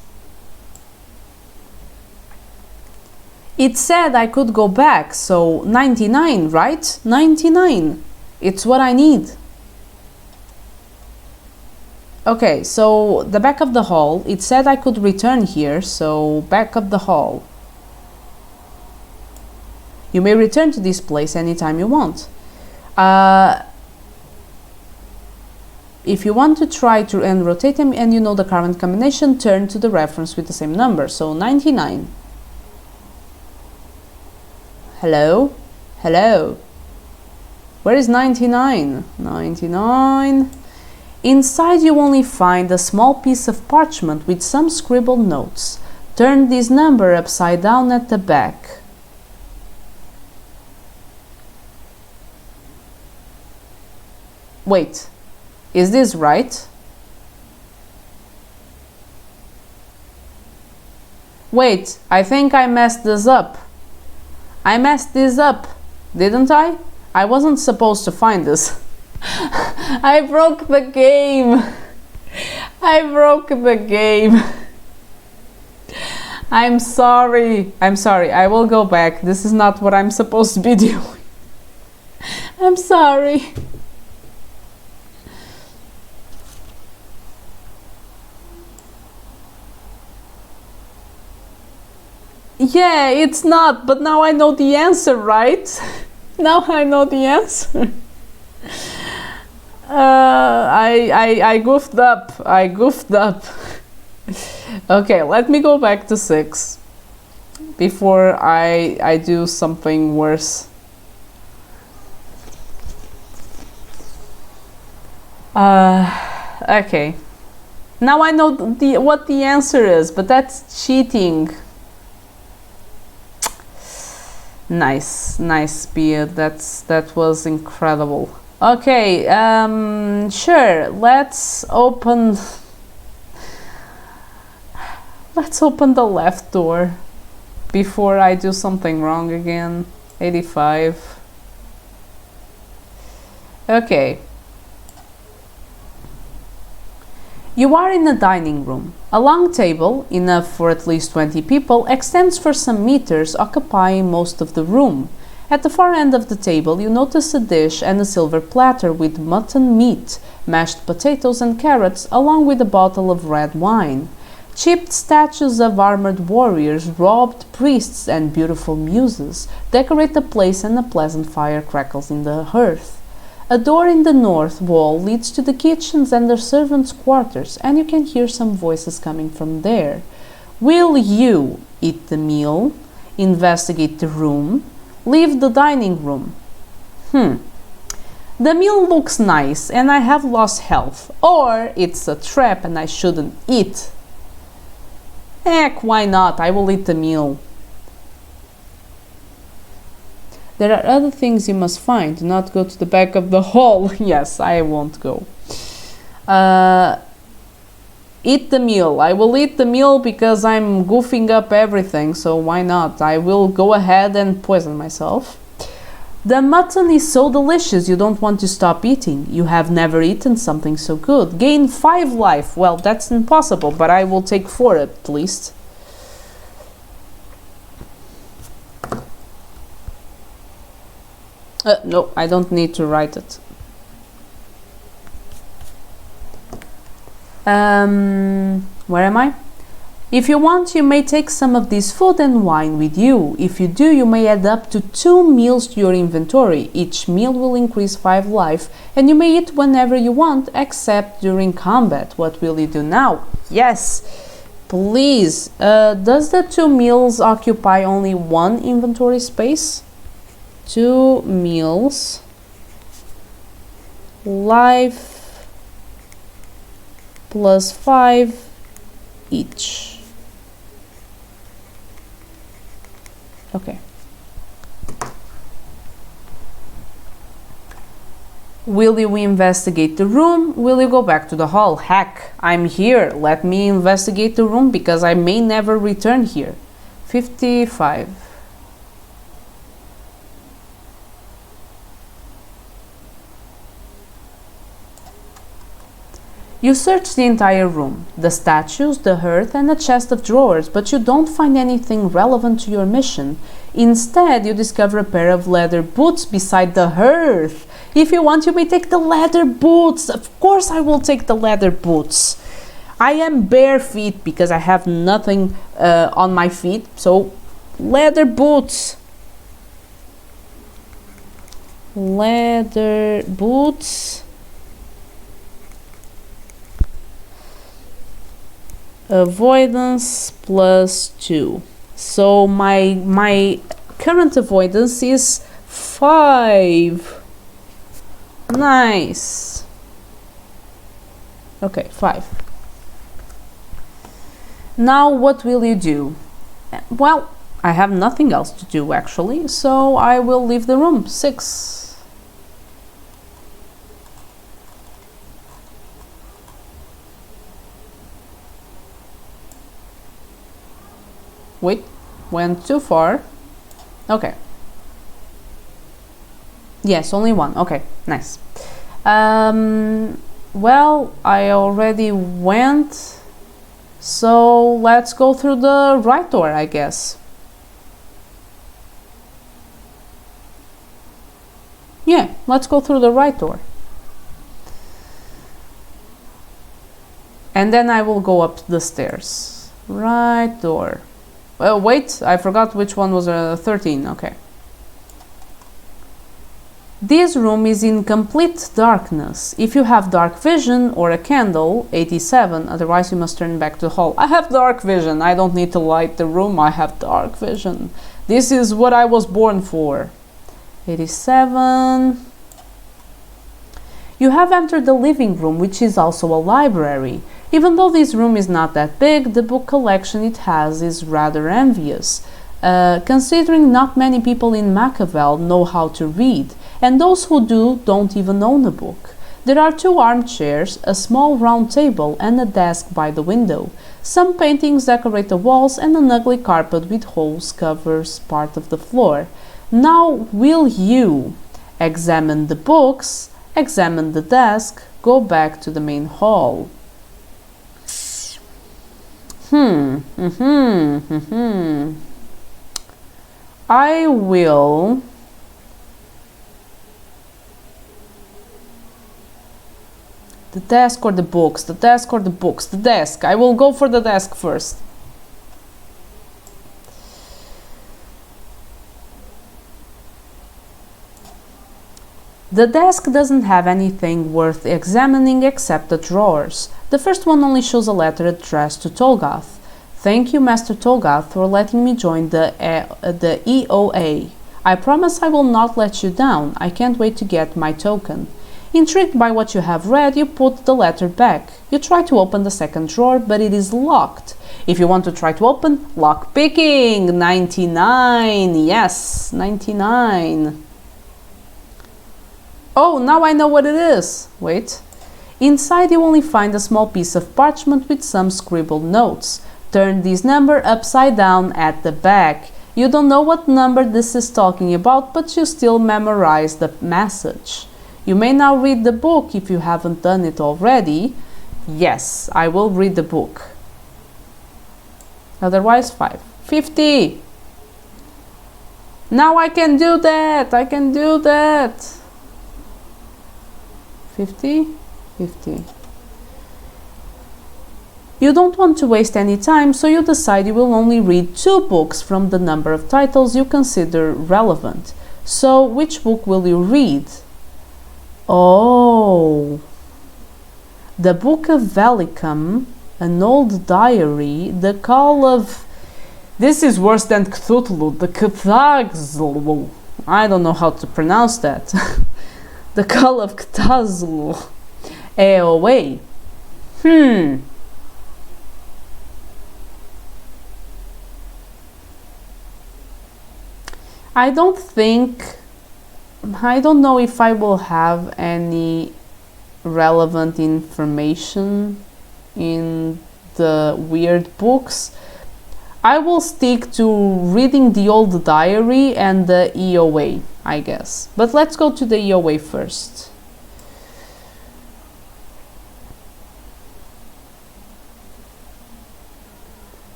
It said I could go back, so 99, right? 99. It's what I need. Okay, so the back of the hall, it said I could return here, so back of the hall. You may return to this place anytime you want. If you want to try to rotate them and you know the current combination, turn to the reference with the same number. So 99. Hello? Hello? Where is 99? 99. Inside you only find a small piece of parchment with some scribbled notes. Turn this number upside down at the back. Wait, is this right? Wait, I think I messed this up. I messed this up, didn't I? I wasn't supposed to find this. I broke the game. I broke the game. I'm sorry. I'm sorry. I will go back. This is not what I'm supposed to be doing. I'm sorry. Yeah, it's not, but now I know the answer, right? Now I know the answer. I goofed up. I goofed up. Okay, let me go back to 6 before I do something worse. Okay. Now I know what the answer is, but that's cheating. Nice, nice beard. That was incredible. Okay, sure. Let's open the left door before I do something wrong again. 85. Okay. You are in a dining room. A long table, enough for at least 20 people, extends for some meters, occupying most of the room. At the far end of the table, you notice a dish and a silver platter with mutton meat, mashed potatoes and carrots, along with a bottle of red wine. Chipped statues of armored warriors, robed priests, and beautiful muses decorate the place, and a pleasant fire crackles in the hearth. A door in the north wall leads to the kitchens and the servants' quarters, and you can hear some voices coming from there. Will you eat the meal, investigate the room, leave the dining room? The meal looks nice and I have lost health, or it's a trap and I shouldn't eat. Heck, why not? I will eat the meal. There are other things you must find. Do not go to the back of the hall. Yes, I won't go. Eat the meal. I will eat the meal because I'm goofing up everything, so why not? I will go ahead and poison myself. The mutton is so delicious you don't want to stop eating. You have never eaten something so good. Gain 5 life. Well, that's impossible, but I will take 4 at least. No, I don't need to write it. Where am I? If you want, you may take some of this food and wine with you. If you do, you may add up to 2 meals to your inventory. Each meal will increase 5 life, and you may eat whenever you want, except during combat. What will you do now? Yes, please. Does the 2 meals occupy only 1 inventory space? 2 meals, life plus 5 each. Okay. Will you investigate the room? Will you go back to the hall? Heck, I'm here. Let me investigate the room because I may never return here. 55. You search the entire room, the statues, the hearth, and a chest of drawers, but you don't find anything relevant to your mission. Instead, you discover a pair of leather boots beside the hearth. If you want, you may take the leather boots. Of course I will take the leather boots. I am bare feet because I have nothing on my feet, so leather boots. Leather boots. Avoidance +2. So my current avoidance is 5. Nice. Okay, 5. Now what will you do? Well, I have nothing else to do actually, so I will leave the room. 6. Wait, went too far. Okay. Yes, only 1. Okay, nice. Well, I already went, so let's go through the right door, I guess. Yeah, let's go through the right door. And then I will go up the stairs. Right door. Well, wait, I forgot which one was 13. Okay. This room is in complete darkness. If you have dark vision or a candle, 87, otherwise you must turn back to the hall. I have dark vision. I don't need to light the room. I have dark vision. This is what I was born for. 87. You have entered the living room, which is also a library. Even though this room is not that big, the book collection it has is rather envious, considering not many people in Machiavel know how to read, and those who do don't even own a book. There are 2 armchairs, a small round table, and a desk by the window. Some paintings decorate the walls, and an ugly carpet with holes covers part of the floor. Now, will you examine the books, examine the desk, go back to the main hall? I will the desk or the books, the desk or the books, the desk. I will go for the desk first. The desk doesn't have anything worth examining except the drawers. The first one only shows a letter addressed to Tolgath. Thank you, Master Tolgath, for letting me join the EOA. I promise I will not let you down. I can't wait to get my token. Intrigued by what you have read, you put the letter back. You try to open the second drawer, but it is locked. If you want to try to open, lock picking, 99, yes, 99. Oh, now I know what it is. Wait. Inside you only find a small piece of parchment with some scribbled notes. Turn this number upside down at the back. You don't know what number this is talking about, but you still memorize the message. You may now read the book if you haven't done it already. Yes, I will read the book. Otherwise, 5. 50! Now I can do that! I can do that! 50? 50. You don't want to waste any time, so you decide you will only read 2 books from the number of titles you consider relevant. So, which book will you read? Oh, the Book of Velicum, an old diary, the Call of... This is worse than Cthulhu, the Cthulhu. I don't know how to pronounce that. The Call of Cthulhu. AOA. I don't know if I will have any relevant information in the weird books. I will stick to reading the old diary and the EOA, I guess. But let's go to the EOA first.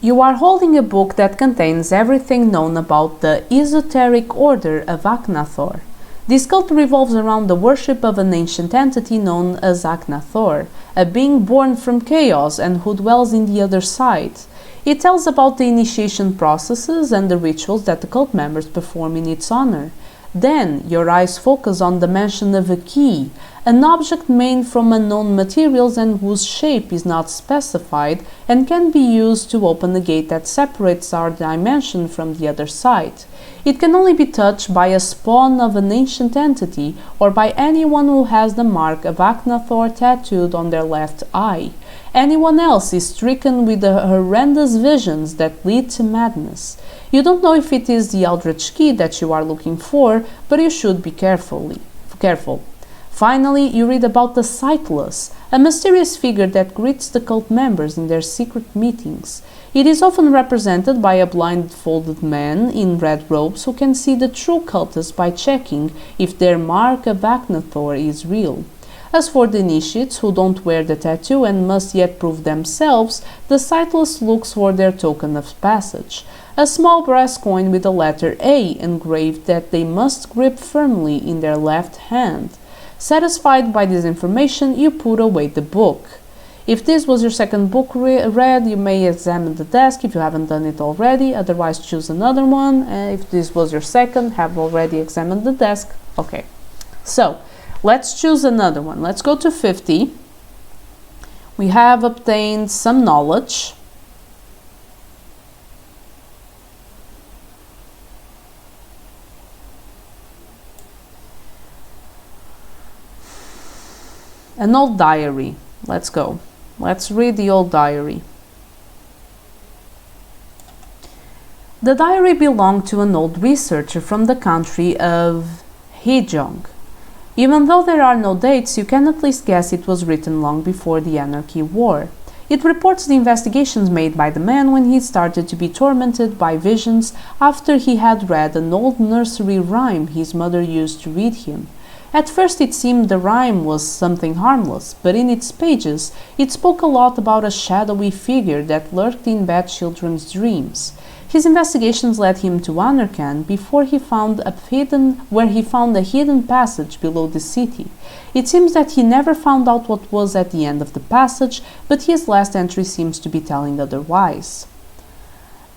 You are holding a book that contains everything known about the esoteric order of Aknathor. This cult revolves around the worship of an ancient entity known as Aknathor, a being born from chaos and who dwells in the other side. It tells about the initiation processes and the rituals that the cult members perform in its honor. Then your eyes focus on the mention of a key, an object made from unknown materials and whose shape is not specified and can be used to open the gate that separates our dimension from the other side. It can only be touched by a spawn of an ancient entity or by anyone who has the mark of Aknathor tattooed on their left eye. Anyone else is stricken with the horrendous visions that lead to madness. You don't know if it is the Eldritch Key that you are looking for, but you should be careful. Finally, you read about the Sightless, a mysterious figure that greets the cult members in their secret meetings. It is often represented by a blindfolded man in red robes who can see the true cultists by checking if their mark of Aknathor is real. As for the initiates who don't wear the tattoo and must yet prove themselves, the Sightless looks for their token of passage, a small brass coin with the letter A engraved that they must grip firmly in their left hand. Satisfied by this information, you put away the book. If this was your second book read, you may examine the desk if you haven't done it already, otherwise choose another one. If this was your second, have already examined the desk. Okay, so let's choose another one. Let's go to 50. We have obtained some knowledge. An old diary. Let's go. Let's read the old diary. The diary belonged to an old researcher from the country of Hejong. Even though there are no dates, you can at least guess it was written long before the Anarchy War. It reports the investigations made by the man when he started to be tormented by visions after he had read an old nursery rhyme his mother used to read him. At first it seemed the rhyme was something harmless, but in its pages it spoke a lot about a shadowy figure that lurked in bad children's dreams. His investigations led him to Anarkan before he found a hidden passage below the city. It seems that he never found out what was at the end of the passage, but his last entry seems to be telling otherwise.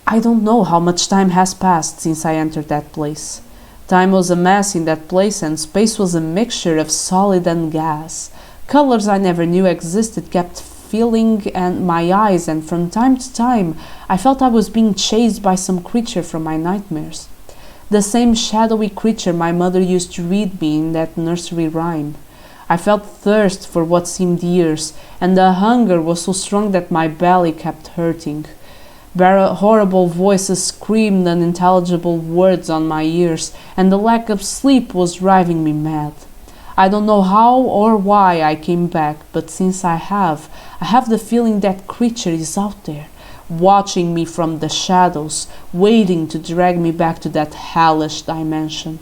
I don't know how much time has passed since I entered that place. Time was a mess in that place and space was a mixture of solid and gas. Colors I never knew existed kept filling my eyes, and from time to time I felt I was being chased by some creature from my nightmares. The same shadowy creature my mother used to read me in that nursery rhyme. I felt thirst for what seemed years, and the hunger was so strong that my belly kept hurting. Horrible voices screamed unintelligible words on my ears, and the lack of sleep was driving me mad. I don't know how or why I came back, but since I have the feeling that creature is out there, watching me from the shadows, waiting to drag me back to that hellish dimension.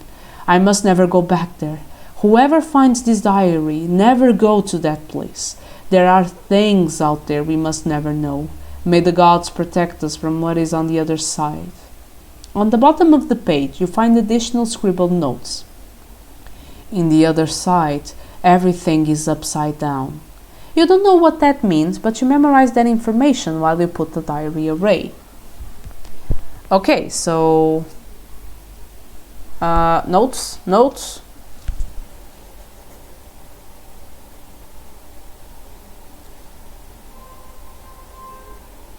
I must never go back there. Whoever finds this diary, never go to that place. There are things out there we must never know. May the gods protect us from what is on the other side. On the bottom of the page, you find additional scribbled notes. In the other side, everything is upside down. You don't know what that means, but you memorize that information while you put the diary away. Okay, so notes.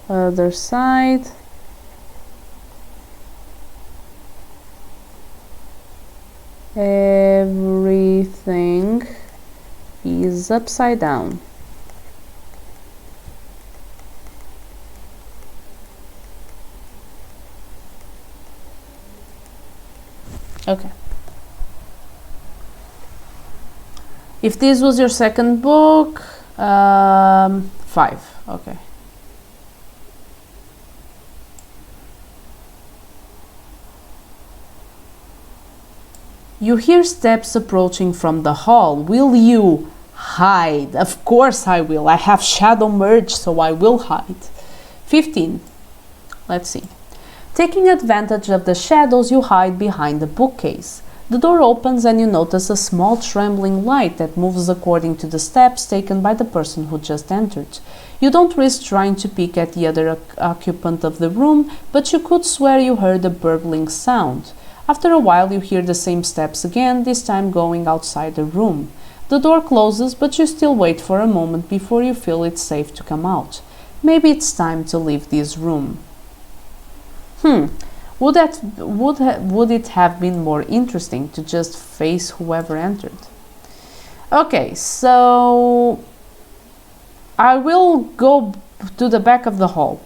Other side. Everything is upside down. Okay. If this was your second book, 5. Okay. You hear steps approaching from the hall. Will you hide? Of course I will. I have shadow merge, so I will hide. 15. Let's see. Taking advantage of the shadows, you hide behind the bookcase. The door opens and you notice a small trembling light that moves according to the steps taken by the person who just entered. You don't risk trying to peek at the other occupant of the room, but you could swear you heard a burbling sound. After a while you hear the same steps again, this time going outside the room. The door closes, but you still wait for a moment before you feel it's safe to come out. Maybe it's time to leave this room. Would it have been more interesting to just face whoever entered? Okay, so I will go to the back of the hall.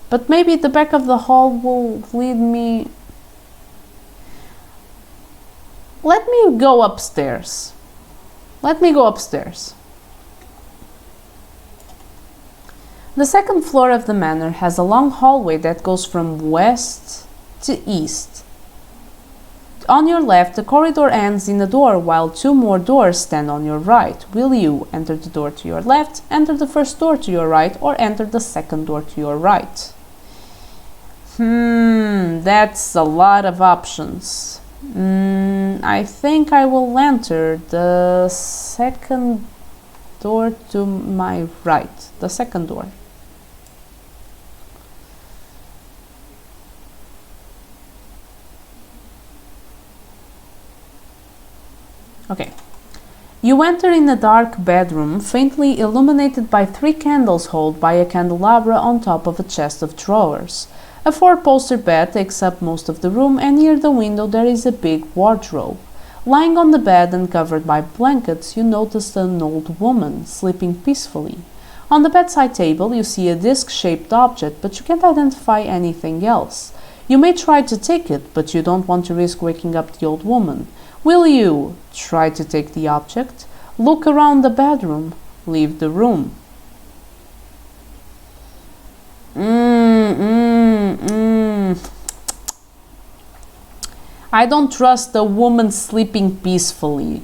But maybe the back of the hall will lead me... Let me go upstairs. Let me go upstairs. The second floor of the manor has a long hallway that goes from west to east. On your left, the corridor ends in a door, while two more doors stand on your right. Will you enter the door to your left, enter the first door to your right, or enter the second door to your right? That's a lot of options. I think I will enter the second door to my right. The second door. Okay. You enter in a dark bedroom, faintly illuminated by 3 candles held by a candelabra on top of a chest of drawers. A 4-poster bed takes up most of the room, and near the window there is a big wardrobe. Lying on the bed and covered by blankets, you notice an old woman sleeping peacefully. On the bedside table you see a disc-shaped object, but you can't identify anything else. You may try to take it, but you don't want to risk waking up the old woman. Will you try to take the object? Look around the bedroom. Leave the room. I don't trust a woman sleeping peacefully.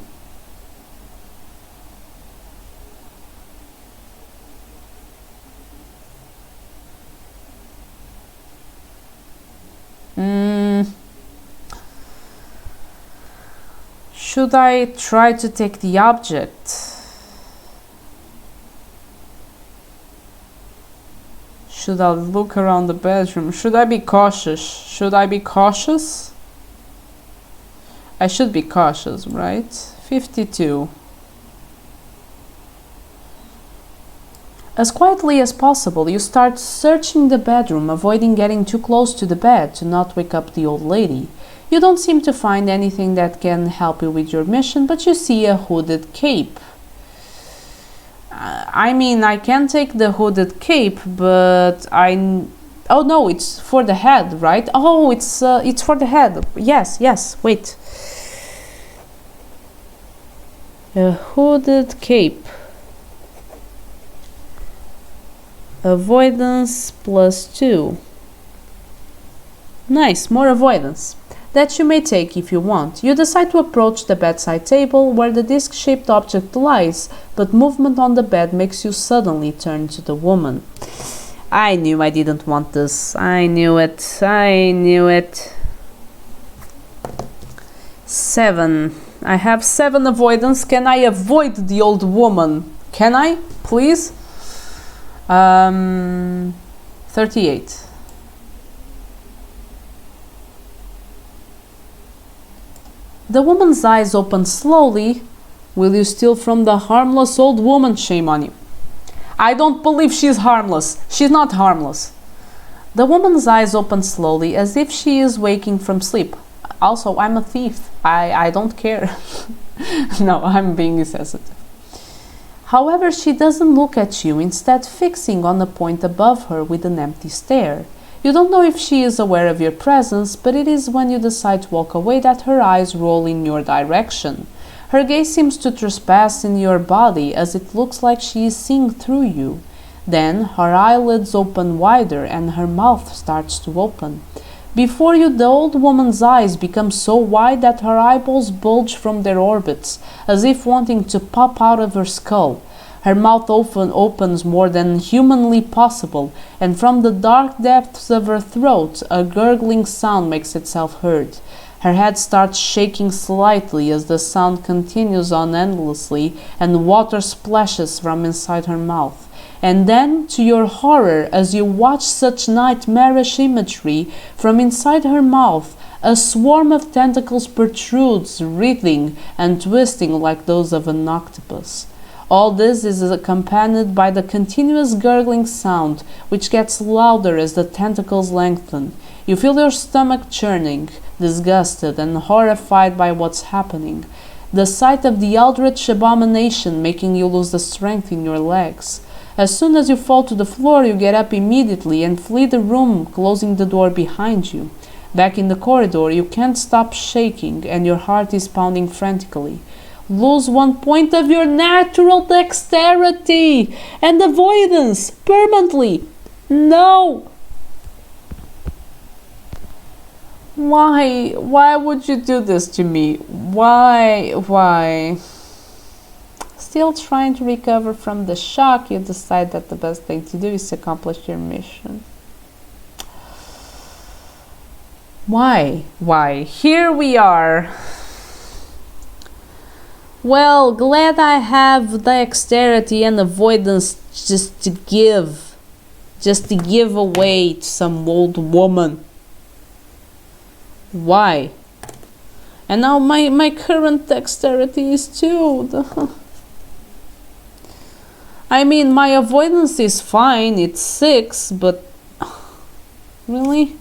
Should I try to take the object? Should I look around the bedroom? Should I be cautious? Should I be cautious? I should be cautious, right? 52. As quietly as possible, you start searching the bedroom, avoiding getting too close to the bed to not wake up the old lady. You don't seem to find anything that can help you with your mission, but you see a hooded cape. I mean, I can take the hooded cape, but oh no, it's for the head, right? Oh, it's for the head. Yes, wait. A hooded cape. Avoidance +2. Nice, more avoidance. That you may take if you want. You decide to approach the bedside table where the disc-shaped object lies, but movement on the bed makes you suddenly turn to the woman. I knew I didn't want this. I knew it. 7. I have 7 avoidance. Can I avoid the old woman? Can I? Please? 38. The woman's eyes open slowly. Will you steal from the harmless old woman? Shame on you. I don't believe she's harmless. She's not harmless. The woman's eyes open slowly, as if she is waking from sleep. Also, I'm a thief. I don't care. No, I'm being insensitive. However, she doesn't look at you, instead fixing on a point above her with an empty stare. You don't know if she is aware of your presence, but it is when you decide to walk away that her eyes roll in your direction. Her gaze seems to trespass in your body, as it looks like she is seeing through you. Then her eyelids open wider and her mouth starts to open. Before you, the old woman's eyes become so wide that her eyeballs bulge from their orbits, as if wanting to pop out of her skull. Her mouth often opens more than humanly possible, and from the dark depths of her throat, a gurgling sound makes itself heard. Her head starts shaking slightly as the sound continues on endlessly, and water splashes from inside her mouth. And then, to your horror, as you watch such nightmarish imagery, from inside her mouth, a swarm of tentacles protrudes, writhing and twisting like those of an octopus. All this is accompanied by the continuous gurgling sound, which gets louder as the tentacles lengthen. You feel your stomach churning, disgusted and horrified by what's happening. The sight of the eldritch abomination making you lose the strength in your legs. As soon as you fall to the floor, you get up immediately and flee the room, closing the door behind you. Back in the corridor, you can't stop shaking and your heart is pounding frantically. Lose 1 point of your natural dexterity and avoidance permanently. No! Why would you do this to me? Why? Still trying to recover from the shock, you decide that the best thing to do is to accomplish your mission. Why? Here we are. Well, glad I have dexterity and avoidance just to give away to some old woman. Why? And now my current dexterity is 2. I mean, my avoidance is fine, it's 6, but really?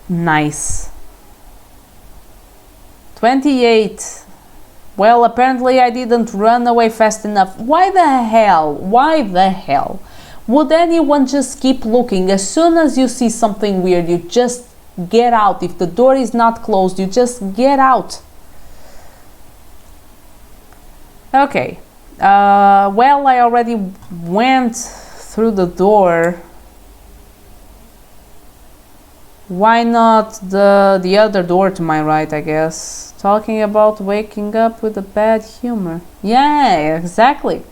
Nice. 28. Well, apparently I didn't run away fast enough. Why the hell? Would anyone just keep looking? As soon as you see something weird, you just get out. If the door is not closed, you just get out. Okay. Well, I already went through the door. Why not the other door to my right, I guess? Talking about waking up with a bad humor. Yeah, exactly.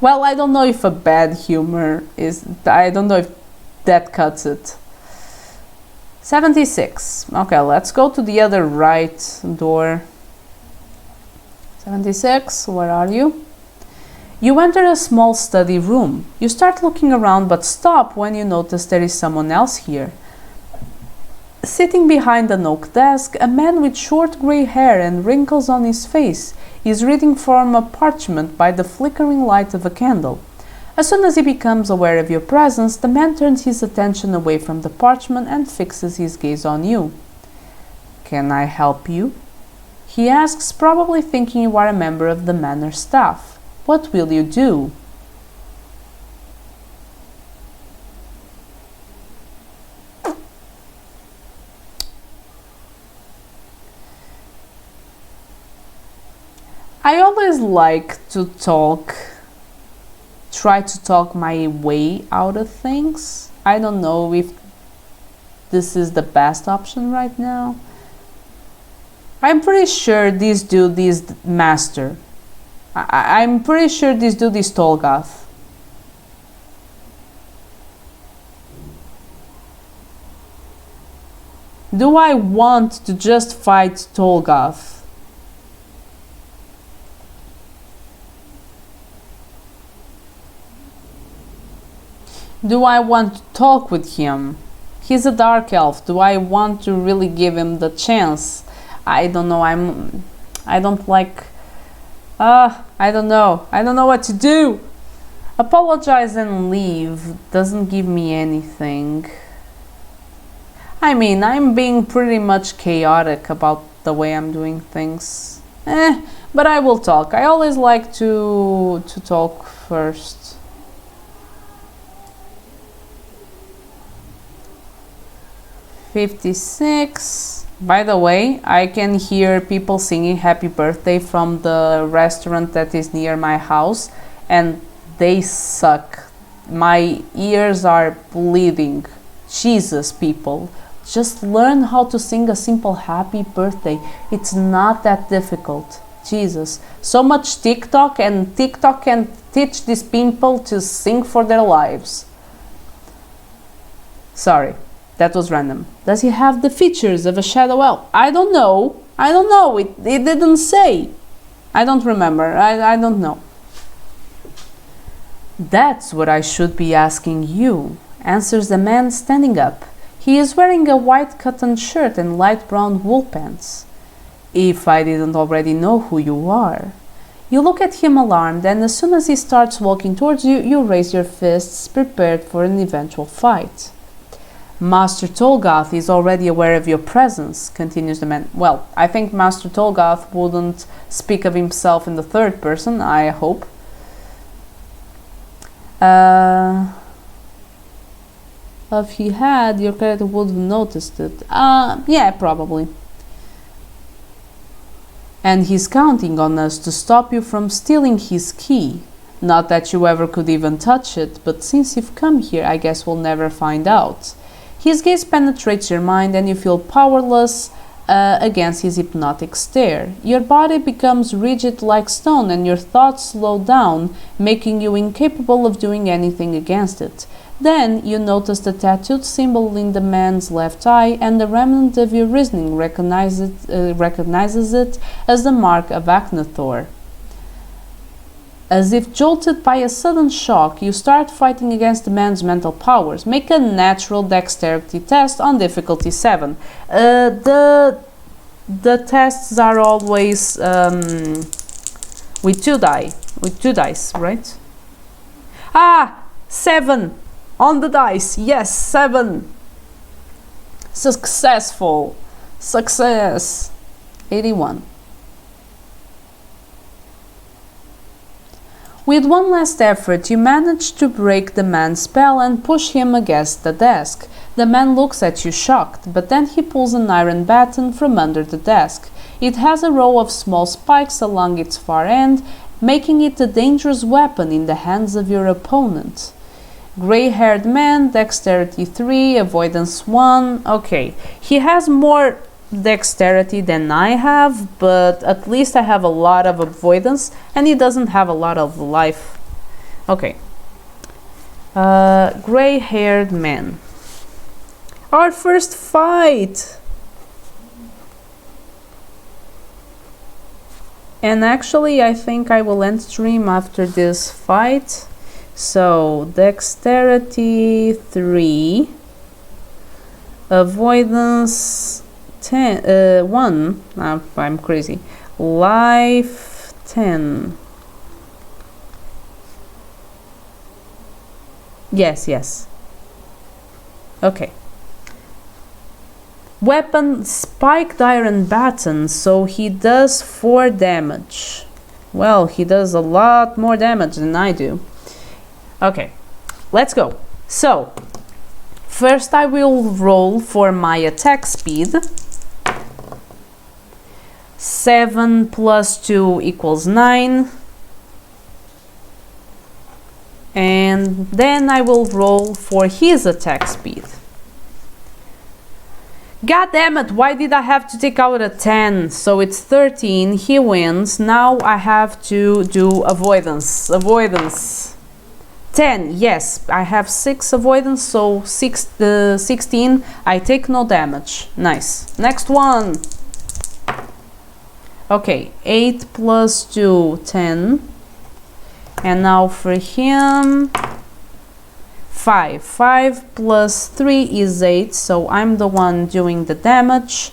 Well, I don't know if a bad humor is... I don't know if that cuts it. 76. Okay, let's go to the other right door. 76, where are you? You enter a small study room. You start looking around but stop when you notice there is someone else here. Sitting behind an oak desk, a man with short grey hair and wrinkles on his face is reading from a parchment by the flickering light of a candle. As soon as he becomes aware of your presence, the man turns his attention away from the parchment and fixes his gaze on you. "Can I help you?" he asks, probably thinking you are a member of the manor staff. "What will you do?" I always like to try to talk my way out of things. I don't know if this is the best option right now. I'm pretty sure this dude is master. I'm pretty sure this dude is Tolgath. Do I want to just fight Tolgath? Do I want to talk with him? He's a dark elf. Do I want to really give him the chance? I don't know. I don't like... I don't know. I don't know what to do. Apologize and leave doesn't give me anything. I mean, I'm being pretty much chaotic about the way I'm doing things. But I will talk. I always like to talk first. 56. By the way, I can hear people singing happy birthday from the restaurant that is near my house, and they suck. My ears are bleeding. Jesus, people. Just learn how to sing a simple happy birthday. It's not that difficult. Jesus. So much TikTok, and TikTok can teach these people to sing for their lives. Sorry, that was random. Does he have the features of a shadow elf? I don't know. It didn't say. I don't remember. I don't know. That's what I should be asking you, answers the man standing up. He is wearing a white cotton shirt and light brown wool pants. If I didn't already know who you are. You look at him alarmed, and as soon as he starts walking towards you, you raise your fists, prepared for an eventual fight. Master Tolgath is already aware of your presence, continues the man. Well, I think Master Tolgath wouldn't speak of himself in the third person, I hope. If he had, your character would have noticed it. Yeah, probably. And he's counting on us to stop you from stealing his key. Not that you ever could even touch it, but since you've come here, I guess we'll never find out. His gaze penetrates your mind and you feel powerless against his hypnotic stare. Your body becomes rigid like stone and your thoughts slow down, making you incapable of doing anything against it. Then you notice the tattooed symbol in the man's left eye, and the remnant of your reasoning recognizes it as the mark of Aknathor. As if jolted by a sudden shock, you start fighting against the man's mental powers. Make a natural dexterity test on difficulty 7. The tests are always with two dice, right? 7 on the dice. Yes, 7. Successful. Success. 81. With one last effort, you manage to break the man's spell and push him against the desk. The man looks at you shocked, but then he pulls an iron baton from under the desk. It has a row of small spikes along its far end, making it a dangerous weapon in the hands of your opponent. Gray-haired man, dexterity 3, avoidance 1. Okay, he has more dexterity than I have, but at least I have a lot of avoidance and he doesn't have a lot of life. Okay. Gray-haired man. Our first fight! And actually I think I will end stream after this fight. So, dexterity 3, avoidance 1, I'm crazy, life 10. Yes. Okay. Weapon, spiked iron baton, so he does 4 damage. Well, he does a lot more damage than I do. Okay, let's go. So, first I will roll for my attack speed. 7 plus 2 equals 9. And then I will roll for his attack speed. God damn it, why did I have to take out a 10? So it's 13, he wins. Now I have to do avoidance. 10, yes, I have 6 avoidance, so 16, I take no damage. Nice. Next one. Okay, 8 plus 2, 10. And now for him, 5. 5 plus 3 is 8, so I'm the one doing the damage.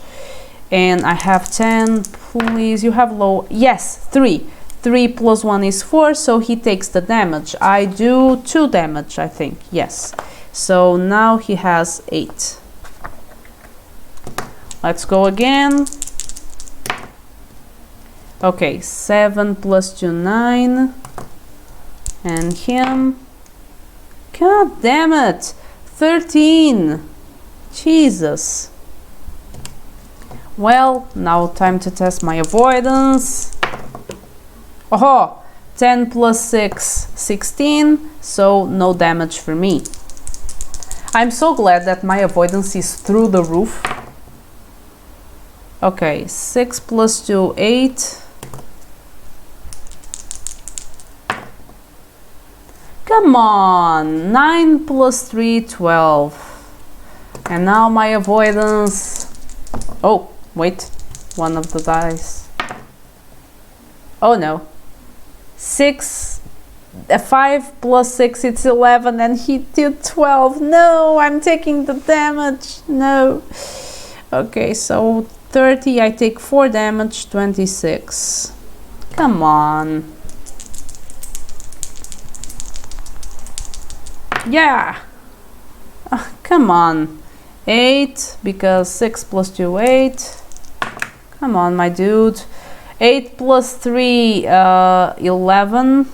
And I have 10, please, you have low, yes, 3. 3 plus 1 is 4, so he takes the damage. I do 2 damage, I think, yes. So now he has 8. Let's go again. Okay, 7 plus 2, 9. And him. God damn it! 13! Jesus. Well, now time to test my avoidance. Oh, 10 plus 6, 16, so no damage for me. I'm so glad that my avoidance is through the roof. Okay, 6 plus 2, 8. Come on, 9 plus 3, 12. And now my avoidance. Oh, wait, one of the dice. Oh no. 5 plus 6, it's 11, and he did 12. No, I'm taking the damage. No. Okay, so 30, I take 4 damage, 26. Come on. Yeah. Come on. 8, because 6 plus 2, 8. Come on, my dude. 8 plus 3, 11.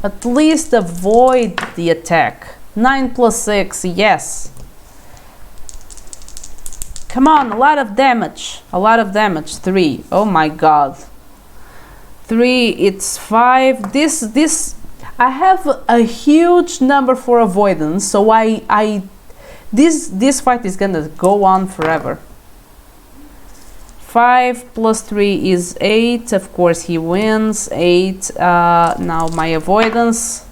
At least avoid the attack. 9 plus 6, yes. Come on, a lot of damage. A lot of damage. 3. Oh my god. 3, it's 5. This I have a huge number for avoidance, so this fight is gonna go on forever. 5 plus 3 is 8. Of course he wins. 8. Now my avoidance.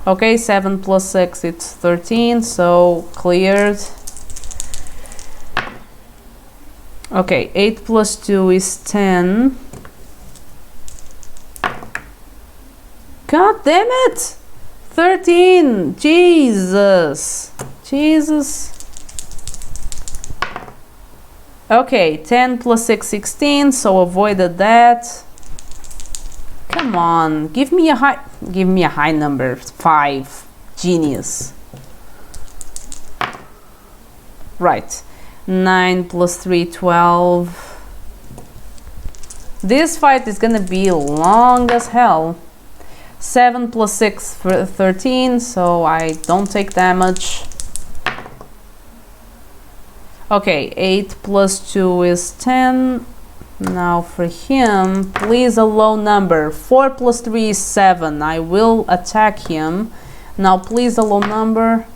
Okay, 7 plus 6, it's 13, so cleared. Okay, 8 plus 2 is 10. God damn it! 13! Jesus! Jesus! Okay, 10 plus 6, 16, so avoided that. Come on, give me a high number. 5. Genius. Right. 9 plus 3, 12. This fight is gonna be long as hell. 7 plus 6, 13, so I don't take damage. Okay, 8 plus 2 is 10. Now for him, please a low number. 4 plus 3 is 7. I will attack him. Now please a low number.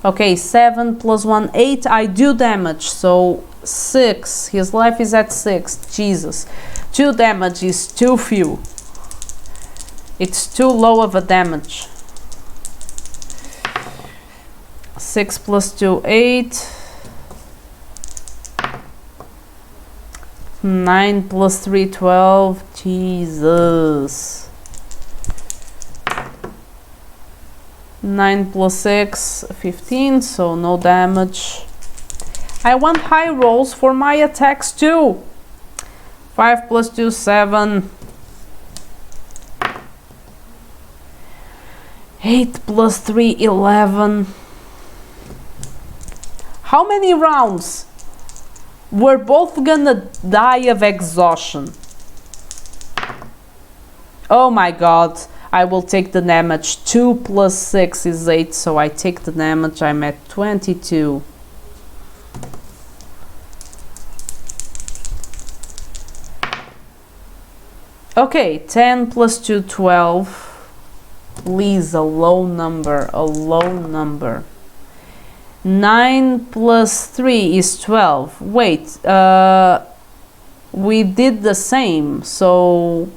Okay, 7 plus 1, 8. I do damage, so 6. His life is at 6. Jesus. 2 damage is too few. It's too low of a damage. 6 plus 2, 8. 9 plus 3, 12. Jesus. 9 plus 6, 15, so no damage. I want high rolls for my attacks too. 5 plus 2, 7. 8 plus 3, 11. How many rounds? We're both gonna die of exhaustion. Oh my god. I will take the damage. 2 plus 6 is 8, so I take the damage. I'm at 22. Okay, 10 plus 2, 12. Please, a low number, a low number. 9 plus 3 is 12. Wait, we did the same, so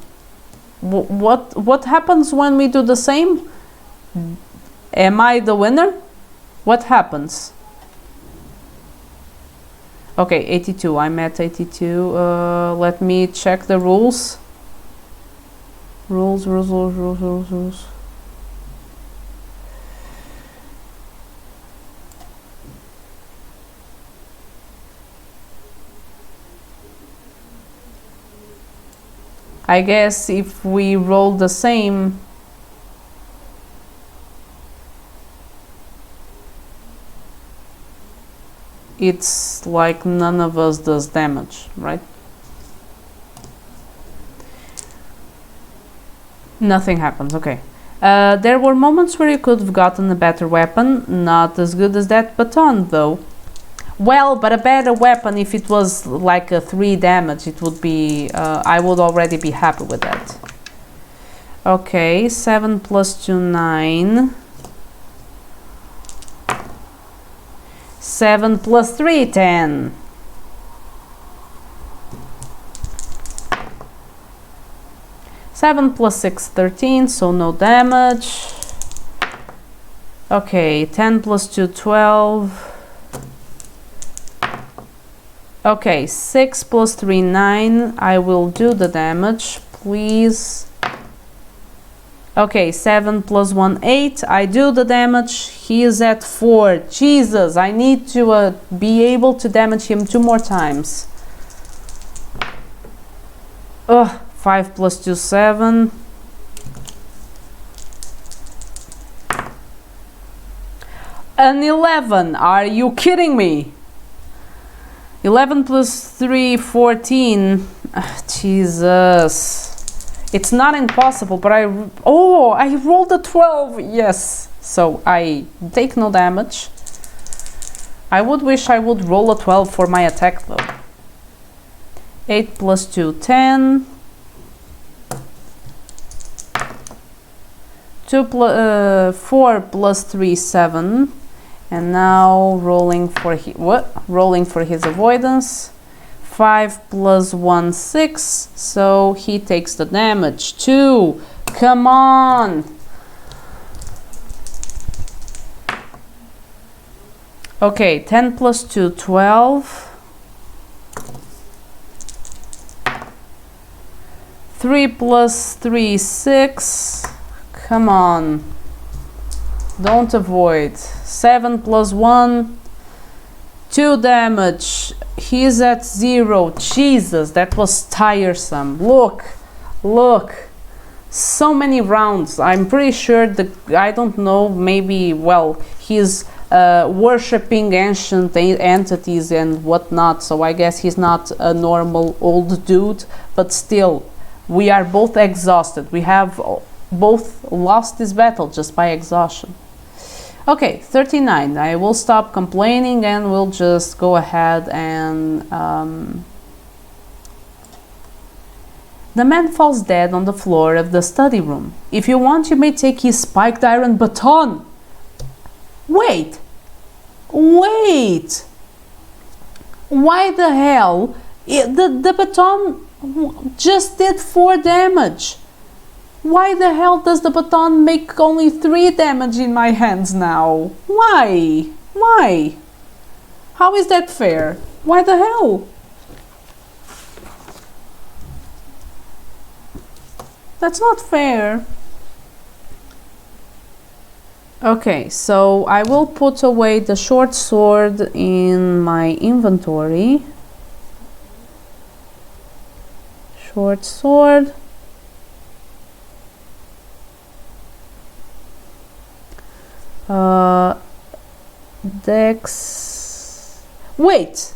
what happens when we do the same? Am I the winner? What happens? Okay, 82. I'm at 82. Let me check the rules. Rules. I guess if we roll the same, it's like none of us does damage, right? Nothing happens, okay. There were moments where you could have gotten a better weapon, not as good as that baton though. Well, but a better weapon, if it was like a 3 damage, it would be, I would already be happy with that. Okay, 7 plus 2, 9. 7 plus 3, 10. Seven plus 6, 13, so no damage. Okay, 10 plus 2, 12. Okay, 6 plus 3, 9. I will do the damage, please. Okay, 7 plus 1, 8. I do the damage. He is at 4. Jesus, I need to be able to damage him 2 more times. Ugh, 5 plus 2, 7. An 11. Are you kidding me? 11 plus 3, 14. Jesus. It's not impossible, but I rolled a 12. Yes. So I take no damage. I would wish I would roll a 12 for my attack though. 8 plus 2, 10. 4 plus 3, 7. And now rolling for his avoidance. 5 plus 1, 6. So he takes the damage. 2. Come on. Okay, 10 plus 2, 12. 3 plus 3, 6. Come on. Don't avoid. 7 plus 1, 2 damage. He's at 0. Jesus, that was tiresome. Look. So many rounds. I'm pretty sure I don't know, maybe, well, he's worshipping ancient entities and whatnot, so I guess he's not a normal old dude, but still, we are both exhausted. We have both lost this battle just by exhaustion. Okay, 39. I will stop complaining and we'll just go ahead and... The man falls dead on the floor of the study room. If you want, you may take his spiked iron baton. Wait! Why the hell? The baton just did 4 damage. Why the hell does the baton make only 3 damage in my hands now? Why? How is that fair? Why the hell? That's not fair. Okay, so I will put away the short sword in my inventory. Short sword. Dex. Wait!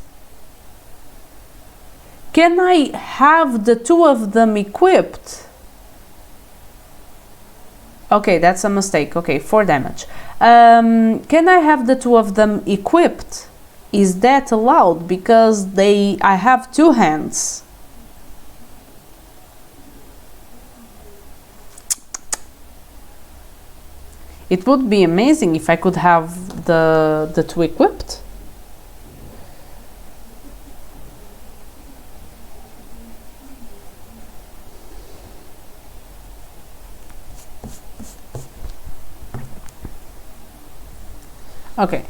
Can I have the 2 of them equipped? Okay, that's a mistake. Okay, 4 damage. Can I have the 2 of them equipped? Is that allowed? Because I have 2 hands. It would be amazing if I could have the 2 equipped. Okay.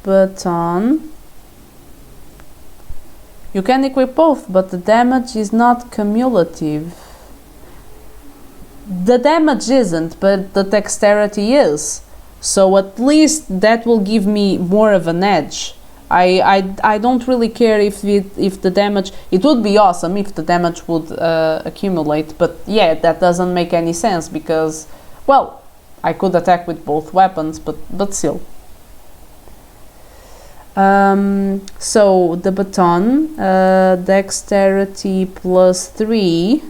Baton. You can equip both, but the damage is not cumulative. The damage isn't, but the dexterity is. So at least that will give me more of an edge. I don't really care if the damage... It would be awesome if the damage would accumulate, but yeah, that doesn't make any sense because, well, I could attack with both weapons, but still. So the baton, dexterity plus 3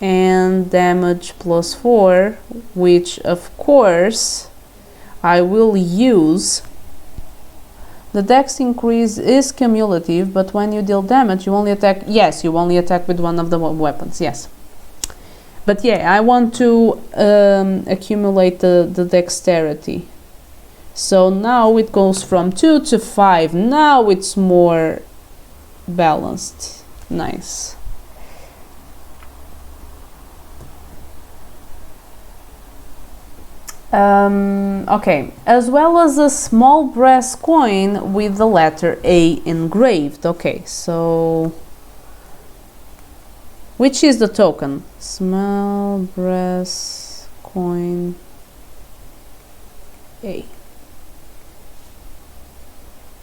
and damage plus 4, which of course I will use. The dex increase is cumulative, but when you deal damage you only attack, yes, you only attack with one of the weapons, yes. But yeah, I want to accumulate the dexterity. So now it goes from 2 to 5. Now it's more balanced. Nice. Okay, as well as a small brass coin with the letter A engraved. Okay, so which is the token? Small brass coin A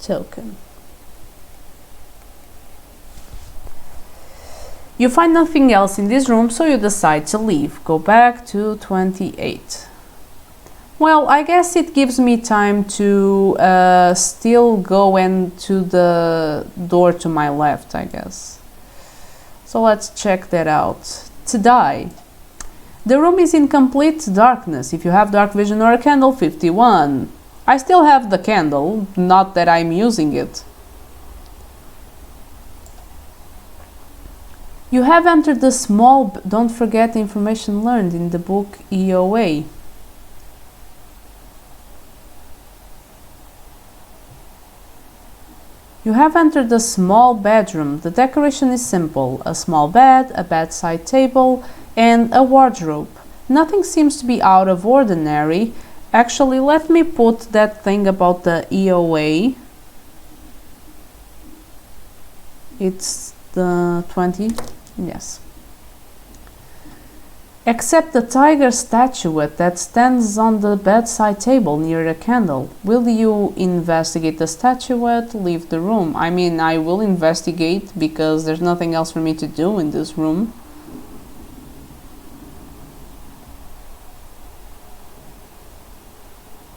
token. You find nothing else in this room, so you decide to leave. Go back to 28. Well, I guess it gives me time to still go into the door to my left, I guess. So let's check that out. To die. The room is in complete darkness. If you have dark vision or a candle, 51. I still have the candle, not that I'm using it. You have entered the small... Don't forget the information learned in the book EOA. You have entered the small bedroom. The decoration is simple. A small bed, a bedside table, and a wardrobe. Nothing seems to be out of ordinary. Actually, let me put that thing about the EOA. It's the 20. Yes. Except the tiger statuette that stands on the bedside table near the candle. Will you investigate the statuette? Leave the room. I mean, I will investigate because there's nothing else for me to do in this room.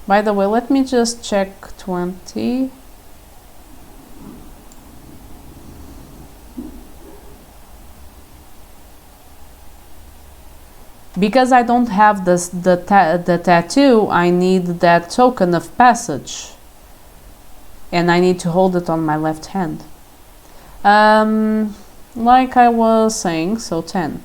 By the way, let me just check 20. Because I don't have the tattoo, I need that token of passage. And I need to hold it on my left hand. Like I was saying, so 10.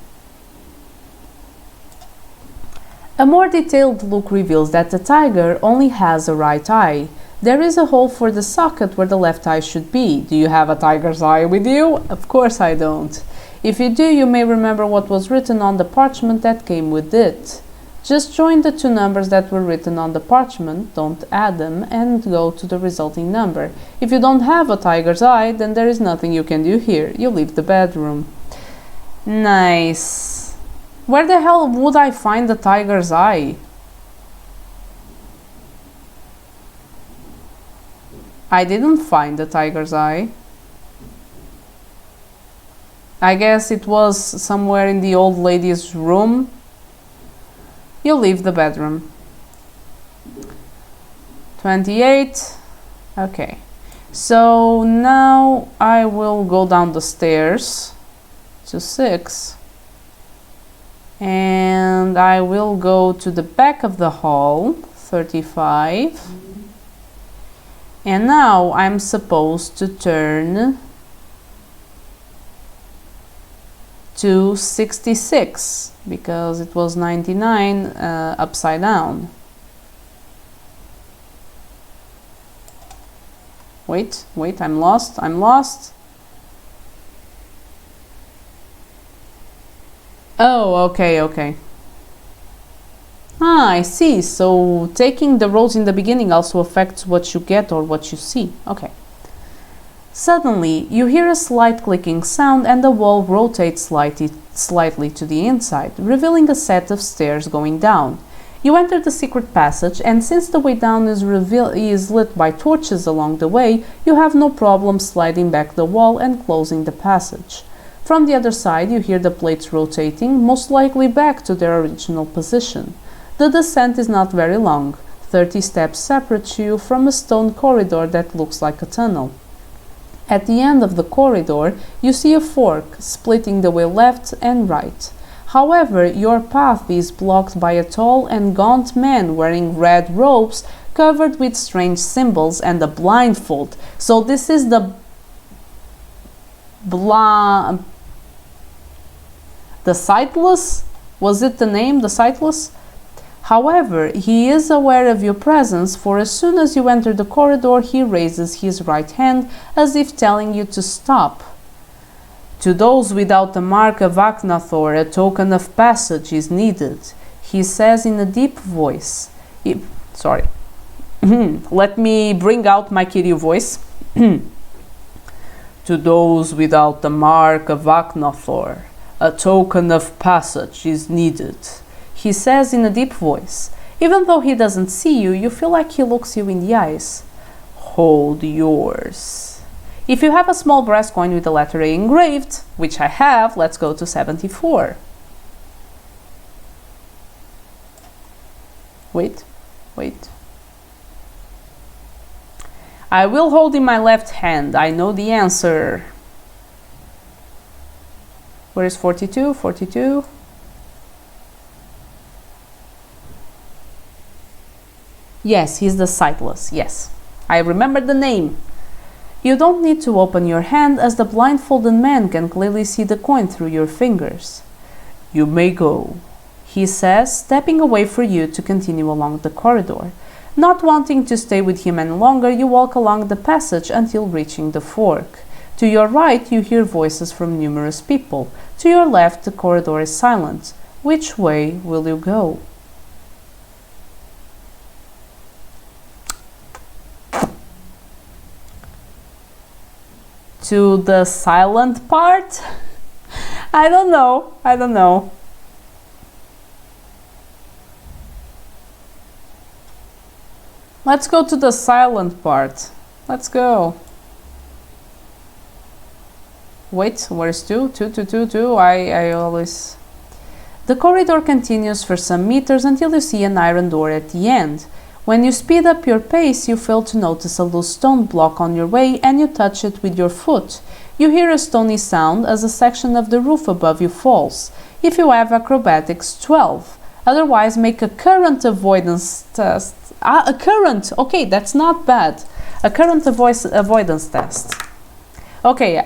A more detailed look reveals that the tiger only has a right eye. There is a hole for the socket where the left eye should be. Do you have a tiger's eye with you? Of course I don't. If you do, you may remember what was written on the parchment that came with it. Just join the two numbers that were written on the parchment, don't add them, and go to the resulting number. If you don't have a tiger's eye, then there is nothing you can do here. You leave the bedroom. Nice. Where the hell would I find the tiger's eye? I didn't find the tiger's eye. I guess it was somewhere in the old lady's room. You leave the bedroom. 28. Okay. So now I will go down the stairs to 6. And I will go to the back of the hall, 35. And now I'm supposed to turn to 66 because it was 99 upside down. Wait, I'm lost. Oh, okay. Ah, I see. So taking the rolls in the beginning also affects what you get or what you see. Okay. Suddenly, you hear a slight clicking sound and the wall rotates slightly to the inside, revealing a set of stairs going down. You enter the secret passage, and since the way down is lit by torches along the way, you have no problem sliding back the wall and closing the passage. From the other side, you hear the plates rotating, most likely back to their original position. The descent is not very long. 30 steps separate you from a stone corridor that looks like a tunnel. At the end of the corridor, you see a fork, splitting the way left and right. However, your path is blocked by a tall and gaunt man wearing red robes covered with strange symbols and a blindfold. So this is the sightless? Was it the name, the sightless? However, he is aware of your presence, for as soon as you enter the corridor, he raises his right hand as if telling you to stop. To those without the mark of Aknathor, a token of passage is needed, he says in a deep voice. Let me bring out my Kiryu voice. To those without the mark of Aknathor, a token of passage is needed, he says in a deep voice. Even though he doesn't see you, you feel like he looks you in the eyes. Hold yours. If you have a small brass coin with the letter A engraved, which I have, let's go to 74. Wait. I will hold in my left hand. I know the answer. Where is 42? 42. Yes, he's the sightless. Yes, I remember the name. You don't need to open your hand, as the blindfolded man can clearly see the coin through your fingers. You may go, he says, stepping away for you to continue along the corridor. Not wanting to stay with him any longer, you walk along the passage until reaching the fork. To your right, you hear voices from numerous people. To your left, the corridor is silent. Which way will you go? To the silent part? I don't know. Let's go to the silent part. Let's go. Wait, where's 2? 2. I always... The corridor continues for some meters until you see an iron door at the end. When you speed up your pace, you fail to notice a loose stone block on your way and you touch it with your foot. You hear a stony sound as a section of the roof above you falls. If you have acrobatics, 12. Otherwise, make a current avoidance test. A current! Okay, that's not bad. A current avoidance test. Okay,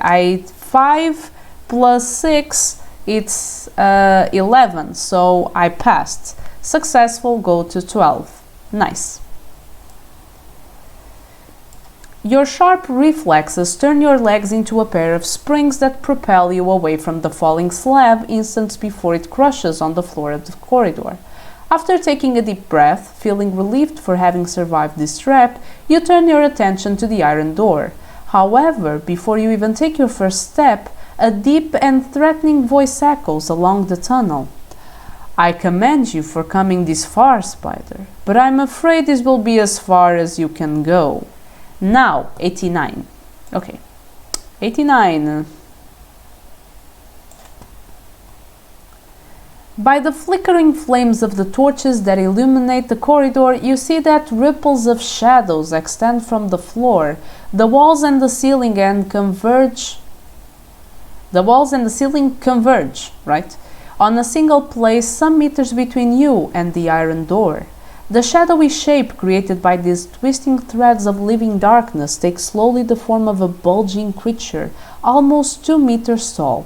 5 plus 6, it's 11, so I passed. Successful, go to 12. Nice. Your sharp reflexes turn your legs into a pair of springs that propel you away from the falling slab instants before it crushes on the floor of the corridor. After taking a deep breath, feeling relieved for having survived this trap, you turn your attention to the iron door. However, before you even take your first step, a deep and threatening voice echoes along the tunnel. I commend you for coming this far, Spider, but I'm afraid this will be as far as you can go. Now, 89. Okay, 89. By the flickering flames of the torches that illuminate the corridor, you see that ripples of shadows extend from the floor. The walls and the ceiling converge, right? On a single place some meters between you and the iron door. The shadowy shape created by these twisting threads of living darkness takes slowly the form of a bulging creature, almost 2 meters tall.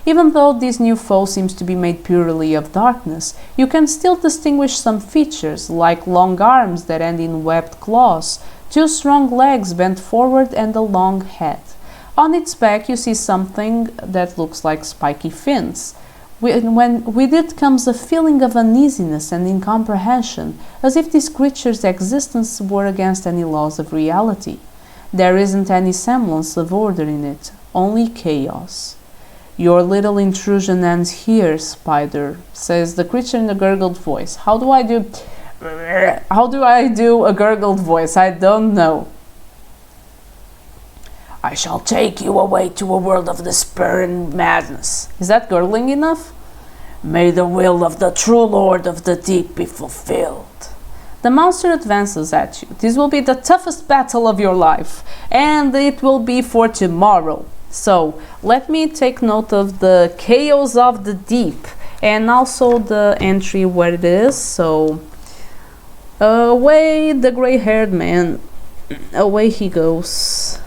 Even though this new foe seems to be made purely of darkness, you can still distinguish some features, like long arms that end in webbed claws, 2 strong legs bent forward and a long head. On its back you see something that looks like spiky fins. With it comes a feeling of uneasiness and incomprehension, as if this creature's existence were against any laws of reality. There isn't any semblance of order in it, only chaos. Your little intrusion ends here, Spider, says the creature in a gurgled voice. How do I do a gurgled voice? I don't know. I shall take you away to a world of despair and madness. Is that gurgling enough? May the will of the true Lord of the Deep be fulfilled. The monster advances at you. This will be the toughest battle of your life, and it will be for tomorrow. So, let me take note of the chaos of the deep, and also the entry where it is. So, away the gray-haired man, away he goes.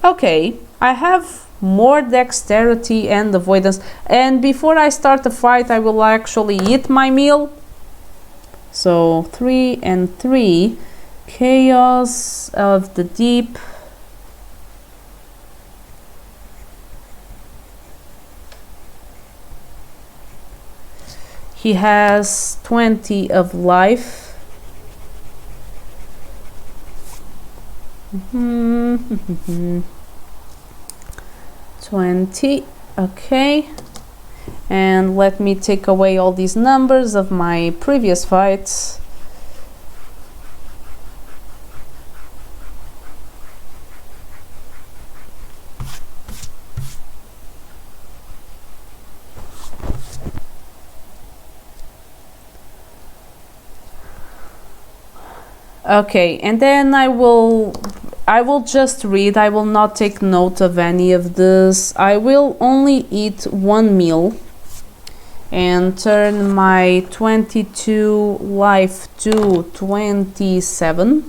Okay, I have more dexterity and avoidance, and before I start the fight I will actually eat my meal. So 3 and 3. Chaos of the Deep. He has 20 of life. 20. Okay. And let me take away all these numbers of my previous fights. Okay, and then I will just read. I will not take note of any of this. I will only eat one meal and turn my 22 life to 27.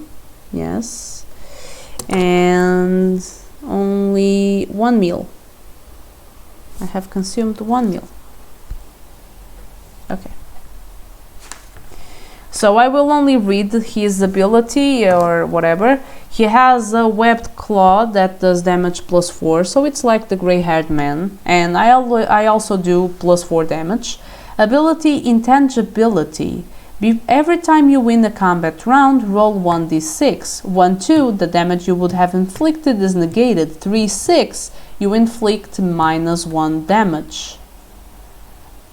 Yes. And only one meal. I have consumed one meal. Okay. So I will only read his ability or whatever. He has a webbed claw that does damage +4, so it's like the gray-haired man. And I also do +4 damage. Ability Intangibility. Every time you win a combat round, roll 1d6. 1-2, the damage you would have inflicted is negated. 3-6, you inflict -1 damage.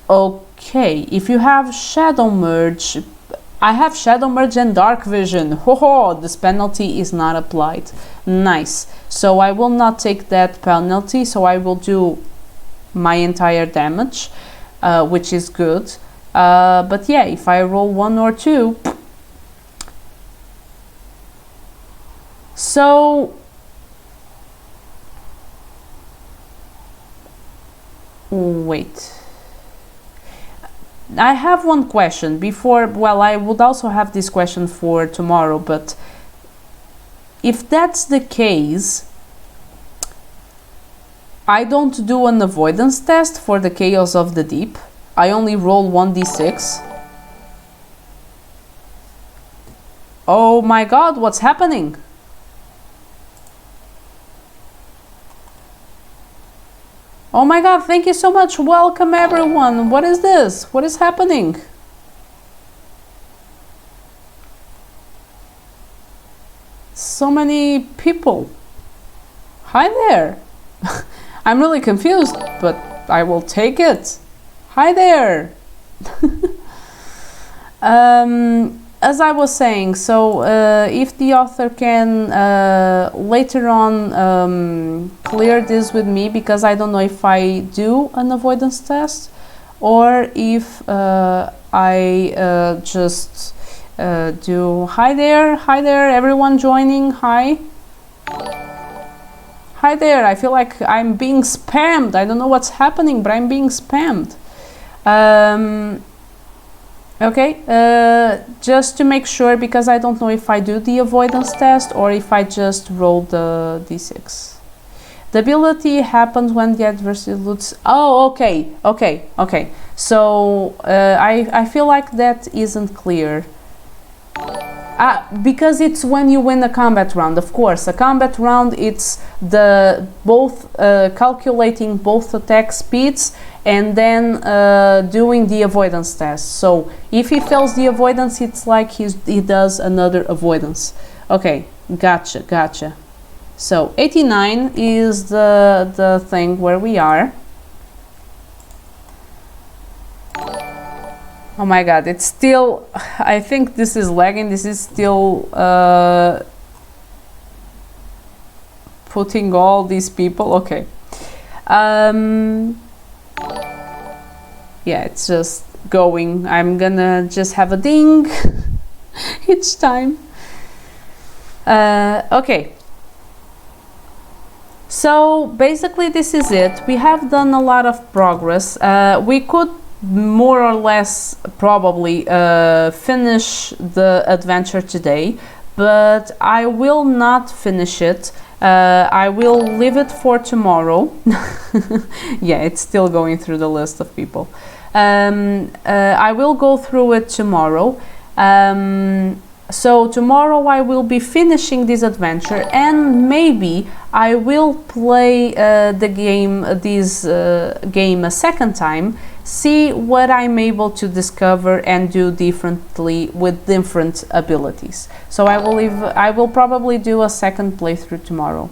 Okay, if you have Shadow Merge, I have Shadow Merge and Dark Vision. Ho, this penalty is not applied. Nice. So I will not take that penalty, so I will do my entire damage, which is good. But yeah, if I roll 1 or 2. So wait. I have one question before. Well, I would also have this question for tomorrow, but if that's the case, I don't do an avoidance test for the Chaos of the Deep. I only roll 1d6. Oh my god, what's happening? Oh my god, thank you so much. Welcome everyone. What is this? What is happening? So many people. Hi there. I'm really confused, but I will take it. Hi there. As I was saying, so if the author can later on clear this with me, because I don't know if I do an avoidance test or if I just do hi there everyone joining. Hi there. I feel like I'm being spammed. I don't know what's happening, but I'm being spammed. Okay, just to make sure, because I don't know if I do the avoidance test or if I just roll the d6. The ability happens when the adversary loots. Oh, okay. So I feel like that isn't clear. Because it's when you win a combat round. Of course, a combat round, it's the both calculating both attack speeds and then doing the avoidance test. So if he fails the avoidance, it's like he does another avoidance. Okay, gotcha. So 89 is the thing where we are. Oh my god, it's still, I think this is lagging. This is still putting all these people. Okay. Yeah, it's just going. I'm gonna just have a ding each time. Okay. So basically this is it. We have done a lot of progress. We could more or less probably finish the adventure today, but I will not finish it. I will leave it for tomorrow. Yeah, it's still going through the list of people. I will go through it tomorrow. So tomorrow I will be finishing this adventure, and maybe I will play this game a second time, see what I'm able to discover and do differently with different abilities. So I will probably do a second playthrough tomorrow.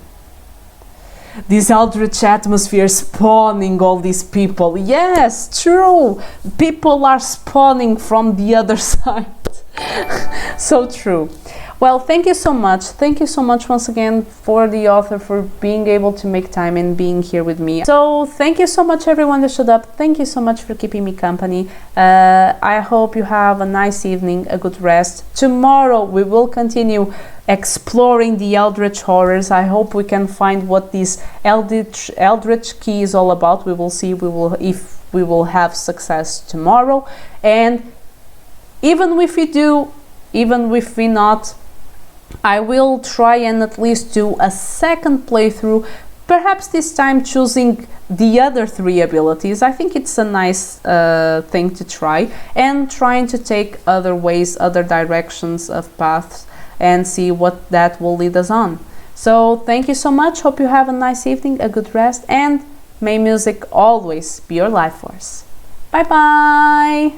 This Eldritch atmosphere spawning all these people. Yes, true. People are spawning from the other side. So true. Well, thank you so much. Thank you so much once again for the author for being able to make time and being here with me. So thank you so much everyone that showed up. Thank you so much for keeping me company. I hope you have a nice evening, a good rest. Tomorrow we will continue exploring the Eldritch horrors. I hope we can find what this Eldritch Key is all about. We will see if we will have success tomorrow. And even if we do, even if we not, I will try and at least do a second playthrough, perhaps this time choosing the other 3 abilities. I think it's a nice thing to try, and trying to take other ways, other directions of paths, and see what that will lead us on. So thank you so much. Hope you have a nice evening, a good rest, and may music always be your life force. Bye bye.